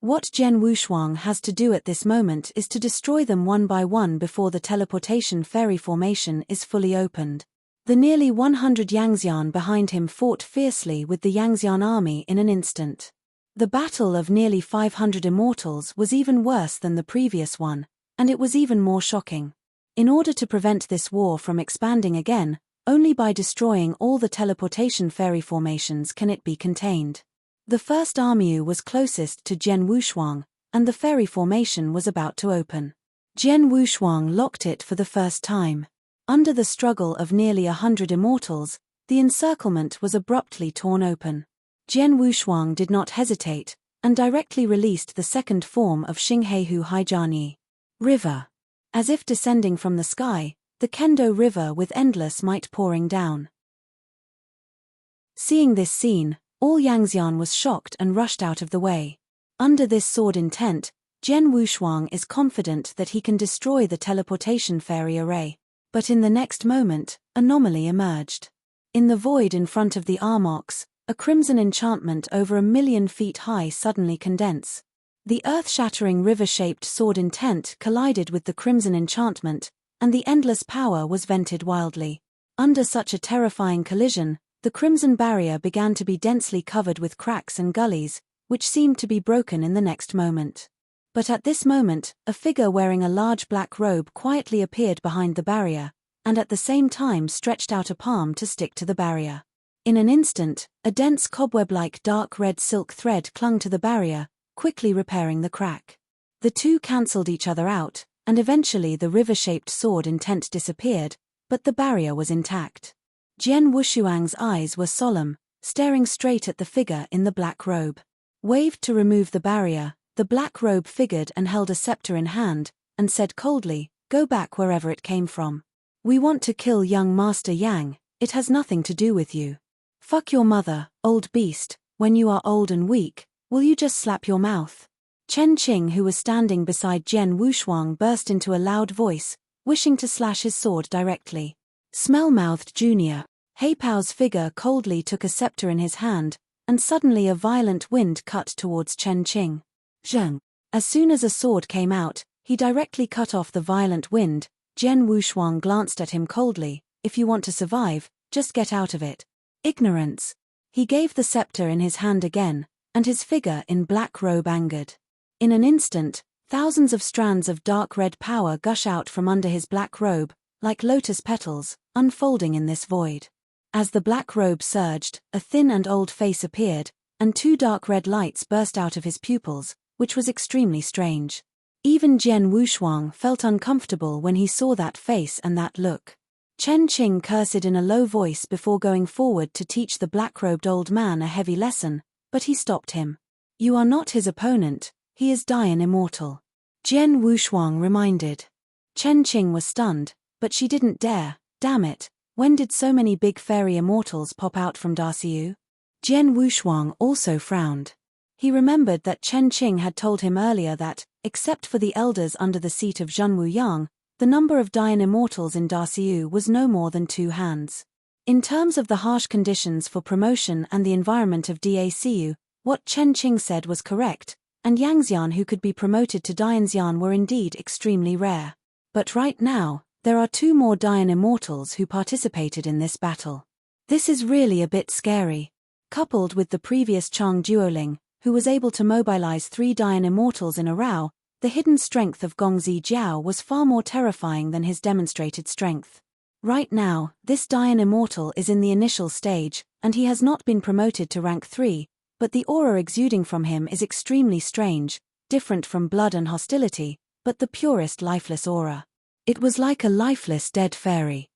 What Zhen Wushuang has to do at this moment is to destroy them one by one before the teleportation fairy formation is fully opened. The nearly 100 Yangxian behind him fought fiercely with the Yangxian army in an instant. The battle of nearly 500 immortals was even worse than the previous one, and it was even more shocking. In order to prevent this war from expanding again, only by destroying all the teleportation fairy formations can it be contained. The first army was closest to Zhen Wushuang, and the fairy formation was about to open. Zhen Wushuang locked it for the first time. Under the struggle of nearly 100 immortals, the encirclement was abruptly torn open. Zhen Wushuang did not hesitate, and directly released the second form of Xinghehu Haijianyi. River. As if descending from the sky, the Kendo River with endless might pouring down. Seeing this scene, all Yangxian was shocked and rushed out of the way. Under this sword intent, Zhen Wushuang is confident that he can destroy the teleportation fairy array. But in the next moment, anomaly emerged. In the void in front of the Armox, a crimson enchantment over 1,000,000 feet high suddenly condense. The earth-shattering river-shaped sword intent collided with the crimson enchantment, and the endless power was vented wildly. Under such a terrifying collision, the crimson barrier began to be densely covered with cracks and gullies, which seemed to be broken in the next moment. But at this moment, a figure wearing a large black robe quietly appeared behind the barrier, and at the same time stretched out a palm to stick to the barrier. In an instant, a dense cobweb-like dark red silk thread clung to the barrier, quickly repairing the crack. The two cancelled each other out, and eventually the river-shaped sword intent disappeared, but the barrier was intact. Zhen Wushuang's eyes were solemn, staring straight at the figure in the black robe. Waved to remove the barrier, the black robe figured and held a scepter in hand, and said coldly, "Go back wherever it came from. We want to kill young Master Yang, it has nothing to do with you. Fuck your mother, old beast, when you are old and weak, will you just slap your mouth?" Chen Qing, who was standing beside Zhen Wushuang, burst into a loud voice, wishing to slash his sword directly. Smell-mouthed Junior. Heipao's figure coldly took a scepter in his hand, and suddenly a violent wind cut towards Chen Qing. Zheng. As soon as a sword came out, he directly cut off the violent wind. Zhen Wushuang glanced at him coldly. "If you want to survive, just get out of it. Ignorance." He gave the scepter in his hand again, and his figure in black robe angered. In an instant, thousands of strands of dark red power gush out from under his black robe, like lotus petals, unfolding in this void. As the black robe surged, a thin and old face appeared, and two dark red lights burst out of his pupils, which was extremely strange. Even Zhen Wushuang felt uncomfortable when he saw that face and that look. Chen Qing cursed in a low voice before going forward to teach the black-robed old man a heavy lesson, but he stopped him. "You are not his opponent, he is Dian Immortal," Zhen Wushuang reminded. Chen Qing was stunned, but she didn't dare. Damn it, when did so many big fairy immortals pop out from Darciu? Zhen Wushuang also frowned. He remembered that Chen Qing had told him earlier that, except for the elders under the seat of Zhenwu Yang, the number of Dian immortals in Darciu was no more than 2 hands. In terms of the harsh conditions for promotion and the environment of Dacu, what Chen Qing said was correct, and Yangxian who could be promoted to Dianxian were indeed extremely rare. But right now, there are 2 more Dian immortals who participated in this battle. This is really a bit scary. Coupled with the previous Chang Duoling, who was able to mobilize 3 Dian immortals in a row, the hidden strength of Gongzi Jiao was far more terrifying than his demonstrated strength. Right now, this Dian immortal is in the initial stage, and he has not been promoted to rank 3, but the aura exuding from him is extremely strange, different from blood and hostility, but the purest lifeless aura. It was like a lifeless dead fairy.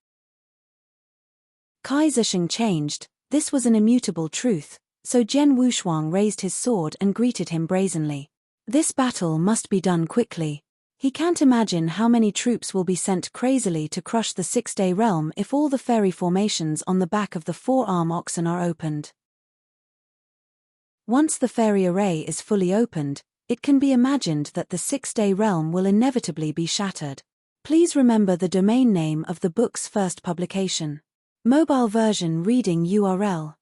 Kai Zisheng changed, this was an immutable truth, so Zhen Wushuang raised his sword and greeted him brazenly. This battle must be done quickly. He can't imagine how many troops will be sent crazily to crush the 6-day realm if all the fairy formations on the back of the 4-arm oxen are opened. Once the fairy array is fully opened, it can be imagined that the 6-day realm will inevitably be shattered. Please remember the domain name of the book's first publication. Mobile version reading URL.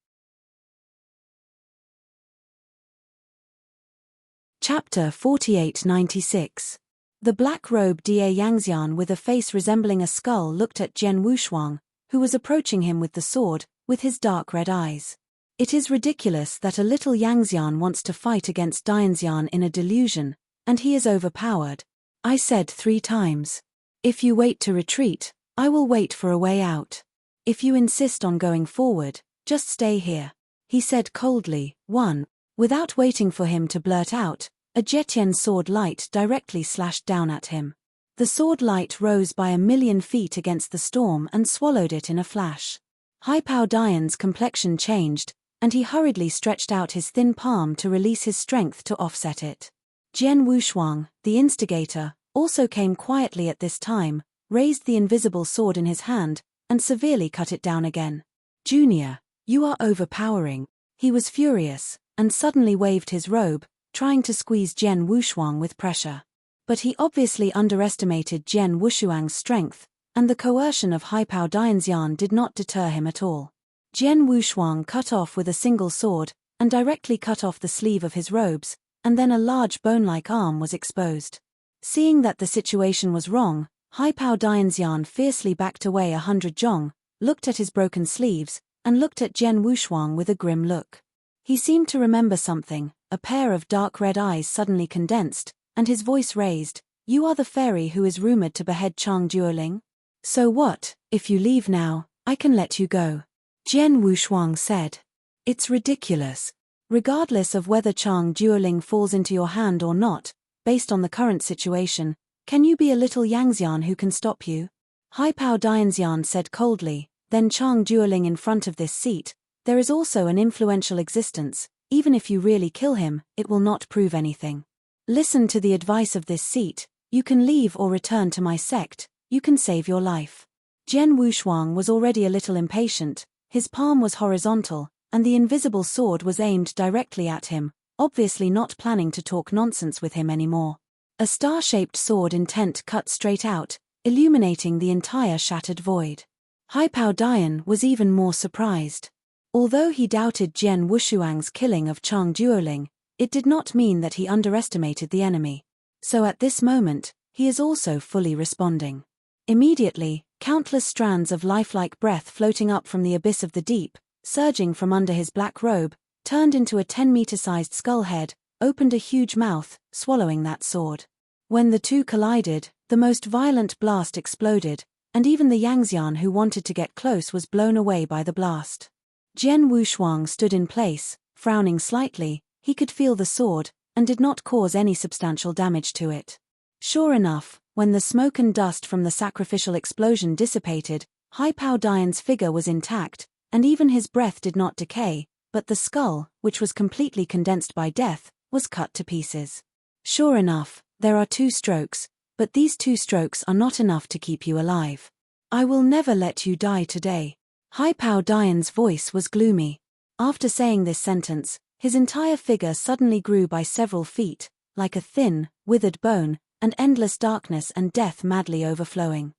Chapter 4896. The black-robed Da Yangxian with a face resembling a skull looked at Jian Wushuang, who was approaching him with the sword, with his dark red eyes. It is ridiculous that a little Yangxian wants to fight against Dianxian in a delusion, and he is overpowered. I said 3 times. If you wait to retreat, I will wait for a way out. If you insist on going forward, just stay here. He said coldly. 1. Without waiting for him to blurt out, a Jetian sword light directly slashed down at him. The sword light rose by 1,000,000 feet against the storm and swallowed it in a flash. Haipao Dian's complexion changed, and he hurriedly stretched out his thin palm to release his strength to offset it. Jian Wushuang, the instigator, also came quietly at this time, raised the invisible sword in his hand, and severely cut it down again. Junior, you are overpowering. He was furious, and suddenly waved his robe, trying to squeeze Jian Wushuang with pressure. But he obviously underestimated Jian Wushuang's strength, and the coercion of Haipao Dianxian did not deter him at all. Jian Wushuang cut off with a single sword, and directly cut off the sleeve of his robes, and then a large bone-like arm was exposed. Seeing that the situation was wrong, Haipao Dianxian fiercely backed away 100 zhong, looked at his broken sleeves, and looked at Jian Wushuang with a grim look. He seemed to remember something. A pair of dark red eyes suddenly condensed, and his voice raised. You are the fairy who is rumored to behead Chang Duoling? So what, if you leave now, I can let you go. Jian Wushuang said. It's ridiculous. Regardless of whether Chang Duoling falls into your hand or not, based on the current situation, can you be a little Yangxian who can stop you? Haipao Dianxian said coldly. Then Chang Duoling in front of this seat. There is also an influential existence. Even if you really kill him, it will not prove anything. Listen to the advice of this seat. You can leave or return to my sect. You can save your life. Jian Wushuang was already a little impatient. His palm was horizontal, and the invisible sword was aimed directly at him, obviously not planning to talk nonsense with him anymore. A star-shaped sword intent cut straight out, illuminating the entire shattered void. Haipao Dian was even more surprised. Although he doubted Jian Wushuang's killing of Chang Duoling, it did not mean that he underestimated the enemy. So at this moment, he is also fully responding. Immediately, countless strands of lifelike breath floating up from the abyss of the deep, surging from under his black robe, turned into a 10-meter-sized skull head, opened a huge mouth, swallowing that sword. When the two collided, the most violent blast exploded, and even the Yangxian who wanted to get close was blown away by the blast. Jian Wushuang stood in place, frowning slightly. He could feel the sword, and did not cause any substantial damage to it. Sure enough, when the smoke and dust from the sacrificial explosion dissipated, Haipao Dian's figure was intact, and even his breath did not decay, but the skull, which was completely condensed by death, was cut to pieces. Sure enough, there are 2 strokes, but these 2 strokes are not enough to keep you alive. I will never let you die today. Haipao Dian's voice was gloomy. After saying this sentence, his entire figure suddenly grew by several feet, like a thin, withered bone, and endless darkness and death madly overflowing.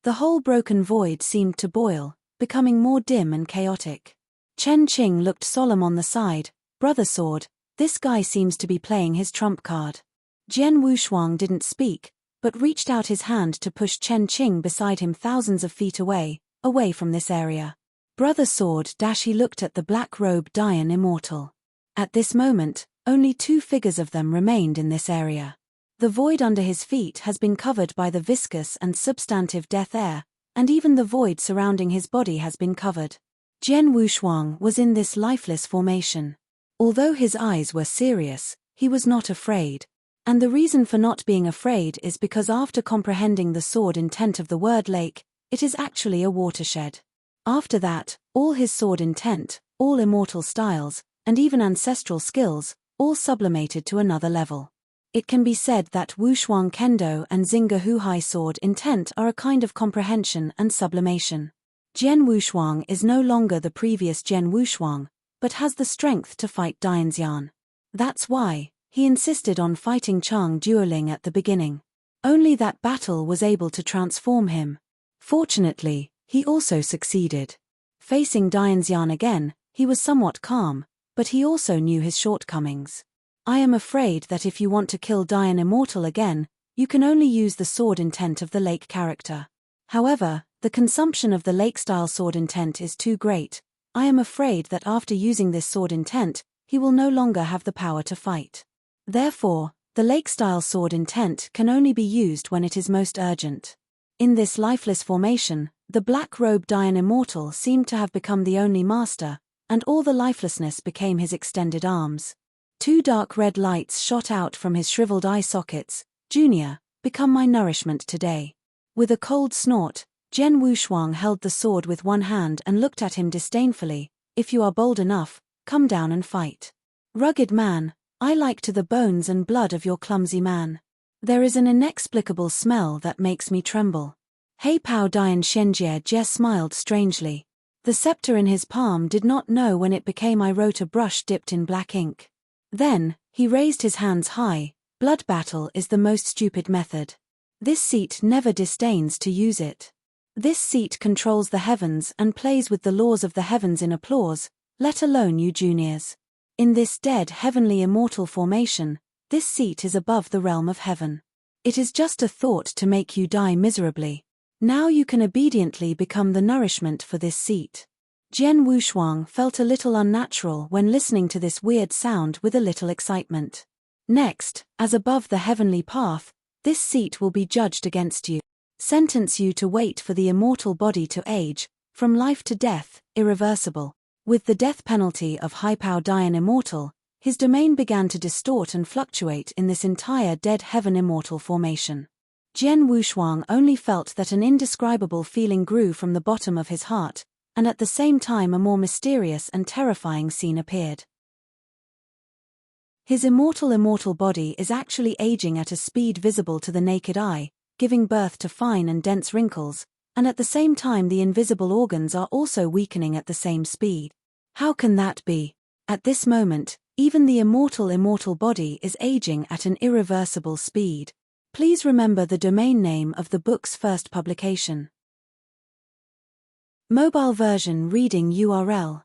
The whole broken void seemed to boil, becoming more dim and chaotic. Chen Qing looked solemn on the side. Brother Sword, this guy seems to be playing his trump card. Jian Wushuang didn't speak, but reached out his hand to push Chen Qing beside him thousands of feet away from this area. Brother Sword he looked at the black-robed Dian immortal. At this moment, only 2 figures of them remained in this area. The void under his feet has been covered by the viscous and substantive death air, and even the void surrounding his body has been covered. Jian Wushuang was in this lifeless formation. Although his eyes were serious, he was not afraid. And the reason for not being afraid is because after comprehending the sword intent of the word lake, it is actually a watershed. After that, all his sword intent, all immortal styles, and even ancestral skills, all sublimated to another level. It can be said that Wushuang Kendo and Xingge Huhai sword intent are a kind of comprehension and sublimation. Jian Wushuang is no longer the previous Jian Wushuang, but has the strength to fight Dianxian. That's why he insisted on fighting Chang Duoling at the beginning. Only that battle was able to transform him. Fortunately, he also succeeded. Facing Dianxian again, he was somewhat calm, but he also knew his shortcomings. I am afraid that if you want to kill Dian Immortal again, you can only use the sword intent of the lake character. However, the consumption of the lake-style sword intent is too great. I am afraid that after using this sword intent, he will no longer have the power to fight. Therefore, the lake-style sword intent can only be used when it is most urgent. In this lifeless formation, the black-robed Dian Immortal seemed to have become the only master, and all the lifelessness became his extended arms. 2 dark red lights shot out from his shriveled eye sockets. Junior, become my nourishment today. With a cold snort, Jian Wushuang held the sword with one hand and looked at him disdainfully. If you are bold enough, come down and fight. Rugged man, I like to the bones and blood of your clumsy man. There is an inexplicable smell that makes me tremble. Hei Pao Dian Shenjie Jie smiled strangely. The scepter in his palm did not know when it became I wrote a brush dipped in black ink. Then, he raised his hands high. Blood battle is the most stupid method. This seat never disdains to use it. This seat controls the heavens and plays with the laws of the heavens in applause, let alone you juniors. In this dead heavenly immortal formation, this seat is above the realm of heaven. It is just a thought to make you die miserably. Now you can obediently become the nourishment for this seat. Jian Wushuang felt a little unnatural when listening to this weird sound with a little excitement. Next, as above the heavenly path, this seat will be judged against you. Sentence you to wait for the immortal body to age, from life to death, irreversible. With the death penalty of Hei Pao Dian Immortal, his domain began to distort and fluctuate in this entire dead heaven immortal formation. Jian Wushuang only felt that an indescribable feeling grew from the bottom of his heart, and at the same time a more mysterious and terrifying scene appeared. His immortal body is actually aging at a speed visible to the naked eye, giving birth to fine and dense wrinkles, and at the same time the invisible organs are also weakening at the same speed. How can that be? At this moment, even the immortal body is aging at an irreversible speed. Please remember the domain name of the book's first publication. Mobile version reading URL.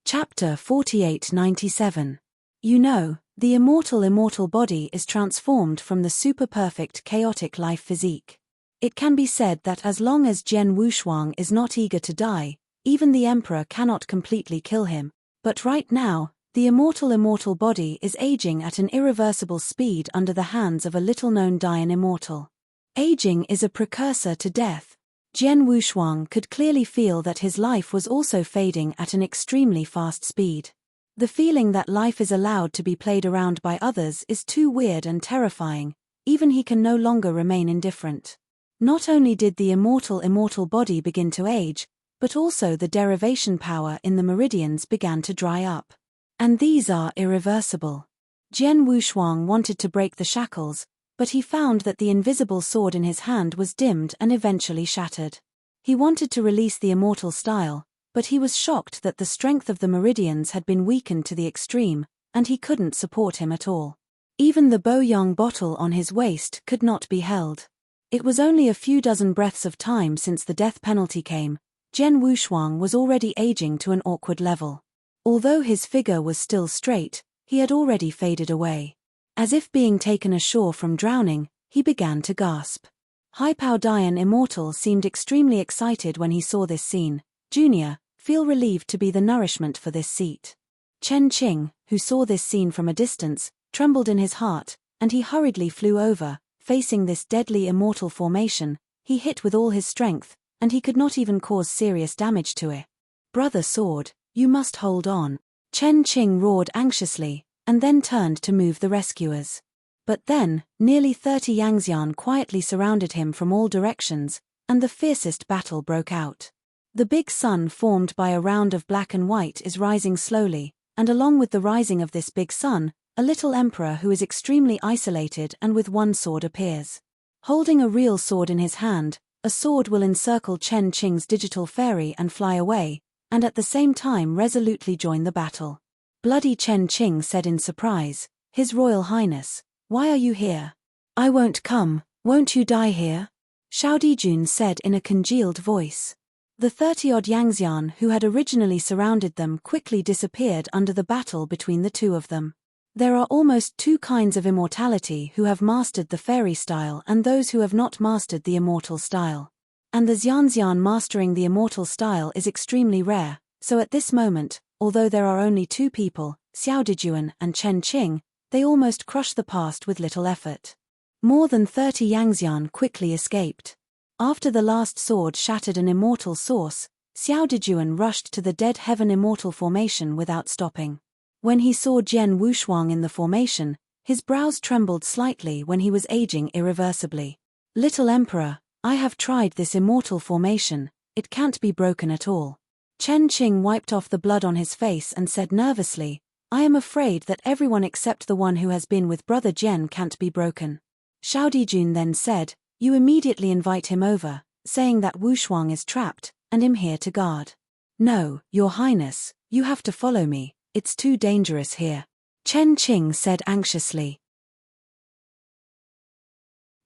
Chapter 4897. You know, the immortal body is transformed from the super-perfect chaotic life physique. It can be said that as long as Jian Wushuang is not eager to die, even the emperor cannot completely kill him, but right now, the immortal body is aging at an irreversible speed under the hands of a little-known Dian Immortal. Aging is a precursor to death. Jian Wushuang could clearly feel that his life was also fading at an extremely fast speed. The feeling that life is allowed to be played around by others is too weird and terrifying, even he can no longer remain indifferent. Not only did the immortal body begin to age, but also the derivation power in the meridians began to dry up. And these are irreversible. Jian Wushuang wanted to break the shackles, but he found that the invisible sword in his hand was dimmed and eventually shattered. He wanted to release the immortal style, but he was shocked that the strength of the meridians had been weakened to the extreme, and he couldn't support him at all. Even the Boyang bottle on his waist could not be held. It was only a few dozen breaths of time since the death penalty came. Jian Wushuang was already aging to an awkward level. Although his figure was still straight, he had already faded away. As if being taken ashore from drowning, he began to gasp. Hei Pao Dian Immortal seemed extremely excited when he saw this scene. Junior, feel relieved to be the nourishment for this seat. Chen Qing, who saw this scene from a distance, trembled in his heart, and he hurriedly flew over. Facing this deadly immortal formation, he hit with all his strength, and he could not even cause serious damage to it. Brother Sword, you must hold on. Chen Qing roared anxiously, and then turned to move the rescuers. But then, nearly 30 Yangxian quietly surrounded him from all directions, and the fiercest battle broke out. The big sun formed by a round of black and white is rising slowly, and along with the rising of this big sun, a little emperor who is extremely isolated and with one sword appears. Holding a real sword in his hand, a sword will encircle Chen Qing's digital fairy and fly away, and at the same time resolutely join the battle. Bloody Chen Qing said in surprise, His Royal Highness, why are you here? I won't come, won't you die here? Xiao Dijun said in a congealed voice. The 30-odd Yangxian who had originally surrounded them quickly disappeared under the battle between the two of them. There are almost two kinds of immortality, who have mastered the fairy style and those who have not mastered the immortal style. And the Xianxian mastering the immortal style is extremely rare, so at this moment, although there are only two people, Xiao Dijuan and Chen Qing, they almost crush the past with little effort. More than 30 Yangxian quickly escaped. After the last sword shattered an immortal source, Xiao Dijuan rushed to the dead heaven immortal formation without stopping. When he saw Jian Wushuang in the formation, his brows trembled slightly when he was aging irreversibly. "Little Emperor, I have tried this immortal formation, it can't be broken at all." Chen Qing wiped off the blood on his face and said nervously, "I am afraid that everyone except the one who has been with Brother Jian can't be broken." Xiao Dijun then said, "You immediately invite him over, saying that Wushuang is trapped, and I'm here to guard." "No, Your Highness, you have to follow me, it's too dangerous here," Chen Qing said anxiously.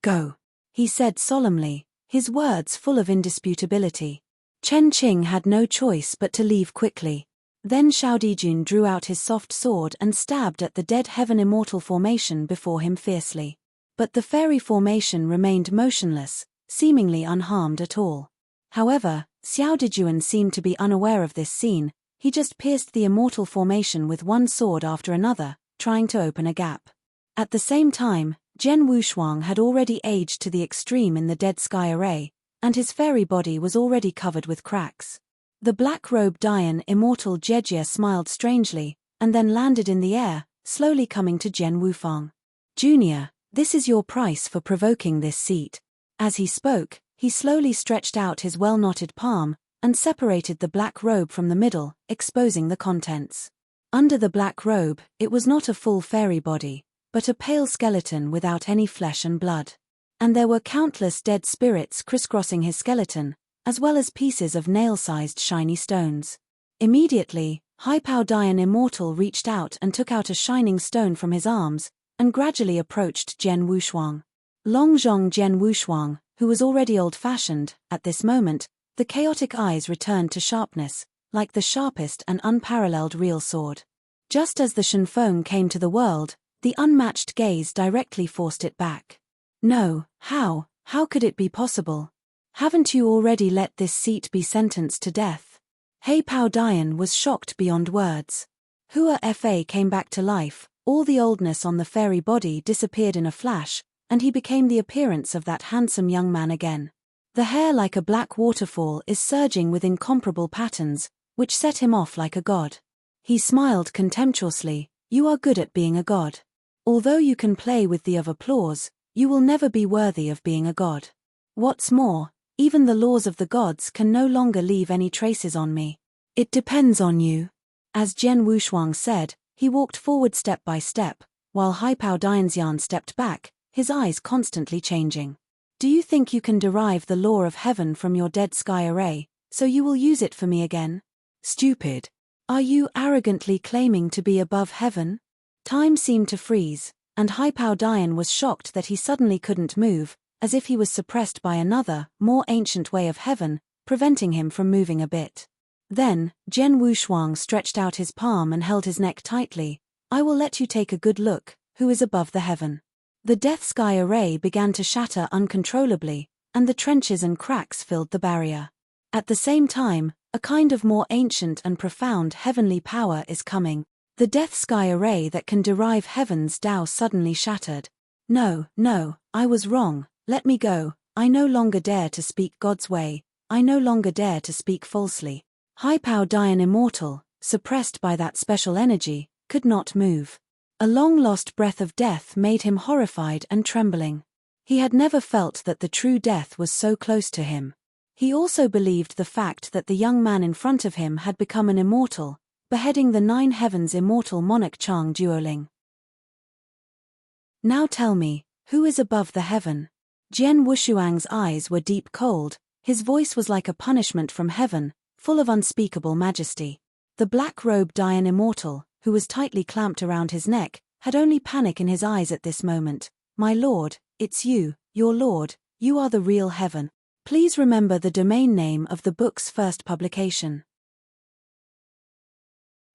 "Go," he said solemnly, his words full of indisputability. Chen Qing had no choice but to leave quickly. Then Xiao Dijun drew out his soft sword and stabbed at the dead heaven immortal formation before him fiercely. But the fairy formation remained motionless, seemingly unharmed at all. However, Xiao Dijuan seemed to be unaware of this scene. He just pierced the immortal formation with one sword after another, trying to open a gap. At the same time, Jian Wushuang had already aged to the extreme in the dead sky array, and his fairy body was already covered with cracks. The black-robed Dian immortal Jejia smiled strangely, and then landed in the air, slowly coming to Jian Wufang. "Junior, this is your price for provoking this seat." As he spoke, he slowly stretched out his well-knotted palm, and separated the black robe from the middle, exposing the contents. Under the black robe, it was not a full fairy body, but a pale skeleton without any flesh and blood. And there were countless dead spirits crisscrossing his skeleton, as well as pieces of nail-sized shiny stones. Immediately, Haipao Dian Immortal reached out and took out a shining stone from his arms, and gradually approached Jian Wushuang. Longzhong Jian Wushuang, who was already old-fashioned, at this moment, the chaotic eyes returned to sharpness, like the sharpest and unparalleled real sword. Just as the Shenfeng came to the world, the unmatched gaze directly forced it back. "No, how could it be possible? Haven't you already let this seat be sentenced to death?" Haipao Dian was shocked beyond words. Hua Fa came back to life, all the oldness on the fairy body disappeared in a flash, and he became the appearance of that handsome young man again. The hair like a black waterfall is surging with incomparable patterns, which set him off like a god. He smiled contemptuously, "You are good at being a god. Although you can play with the of applause, you will never be worthy of being a god. What's more, even the laws of the gods can no longer leave any traces on me. It depends on you." As Jian Wushuang said, he walked forward step by step, while Haipao Dianxian stepped back, his eyes constantly changing. "Do you think you can derive the law of heaven from your dead sky array, so you will use it for me again? Stupid. Are you arrogantly claiming to be above heaven?" Time seemed to freeze, and Haipao Dian was shocked that he suddenly couldn't move, as if he was suppressed by another, more ancient way of heaven, preventing him from moving a bit. Then, Jian Wushuang stretched out his palm and held his neck tightly. "I will let you take a good look, who is above the heaven." The death sky array began to shatter uncontrollably, and the trenches and cracks filled the barrier. At the same time, a kind of more ancient and profound heavenly power is coming. The death sky array that can derive heaven's Tao suddenly shattered. No, I was wrong, let me go, I no longer dare to speak God's way, I no longer dare to speak falsely. Haipao Dian Immortal, suppressed by that special energy, could not move. A long-lost breath of death made him horrified and trembling. He had never felt that the true death was so close to him. He also believed the fact that the young man in front of him had become an immortal, beheading the 9 heavens immortal monarch Chang Duoling. "Now tell me, who is above the heaven?" Jian Wushuang's eyes were deep cold, his voice was like a punishment from heaven, full of unspeakable majesty. The black-robed Dian Immortal, who was tightly clamped around his neck, had only panic in his eyes at this moment. "My lord, it's you, your lord, you are the real heaven." Please remember the domain name of the book's first publication.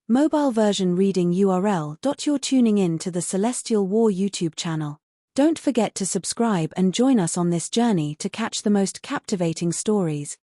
Mobile version reading URL. You're tuning in to the Celestial War YouTube channel. Don't forget to subscribe and join us on this journey to catch the most captivating stories.